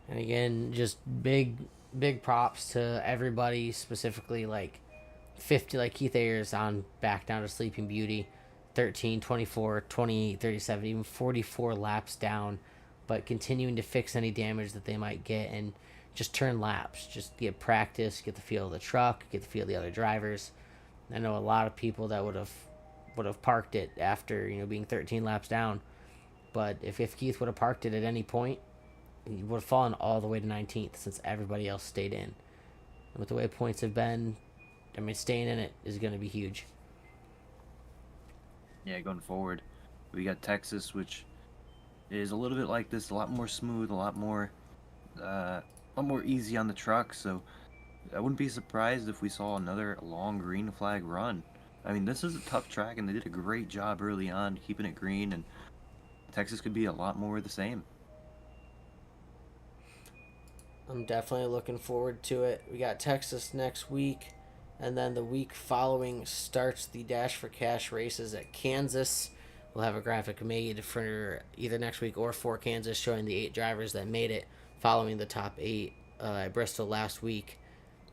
And again, just big props to everybody, specifically like 50, like Keith Ayers on back down to Sleeping Beauty, 13, 24, 28, 37, even 44 laps down, but continuing to fix any damage that they might get and just turn laps. Just get practice, get the feel of the truck, get the feel of the other drivers. I know a lot of people that would have parked it after being 13 laps down, but if Keith would have parked it at any point, he would have fallen all the way to 19th since everybody else stayed in. And with the way points have been, I mean, staying in it is going to be huge. Yeah, going forward, we got Texas, which is a little bit like this, a lot more smooth, a lot more easy on the truck. So I wouldn't be surprised if we saw another long green flag run. I mean, this is a tough track, and they did a great job early on keeping it green, and Texas could be a lot more of the same. I'm definitely looking forward to it. We got Texas next week, and then the week following starts the Dash for Cash races at Kansas. We'll have a graphic made for either next week or for Kansas showing the 8 drivers that made it following the top 8 at Bristol last week.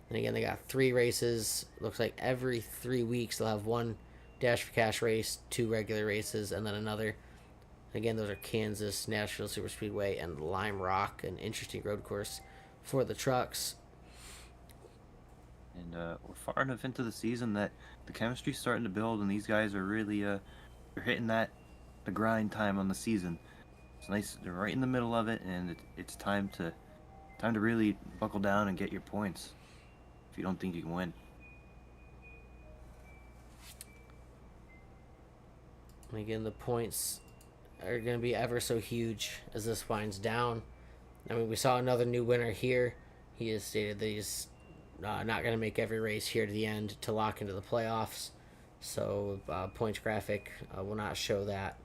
And again, they got 3 races. Looks like every 3 weeks they'll have one Dash for Cash race, 2 regular races, and then another. Again, those are Kansas, Nashville Superspeedway, and Lime Rock, an interesting road course for the trucks. And we're far enough into the season that the chemistry's starting to build, and these guys are really they're hitting the grind time on the season. It's nice. They're right in the middle of it, and it's time to really buckle down and get your points if you don't think you can win. And again, the points are going to be ever so huge as this winds down. I mean, we saw another new winner here. He has stated that he's not going to make every race here to the end to lock into the playoffs. So points graphic will not show that.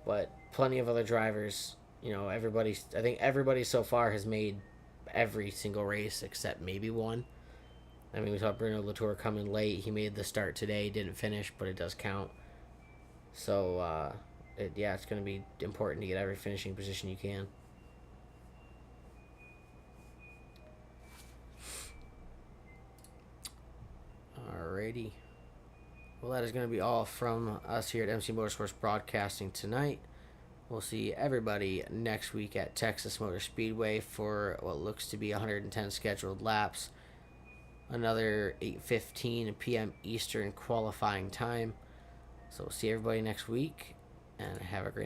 But plenty of other drivers, I think everybody so far has made every single race except maybe one. I mean, we saw Bruno Latour come in late. He made the start today, didn't finish, but it does count. So, it's going to be important to get every finishing position you can. Alrighty. Well, that is going to be all from us here at MC Motorsports Broadcasting tonight. We'll see everybody next week at Texas Motor Speedway for what looks to be 110 scheduled laps. Another 8:15 p.m. Eastern qualifying time. So we'll see everybody next week, and have a great night.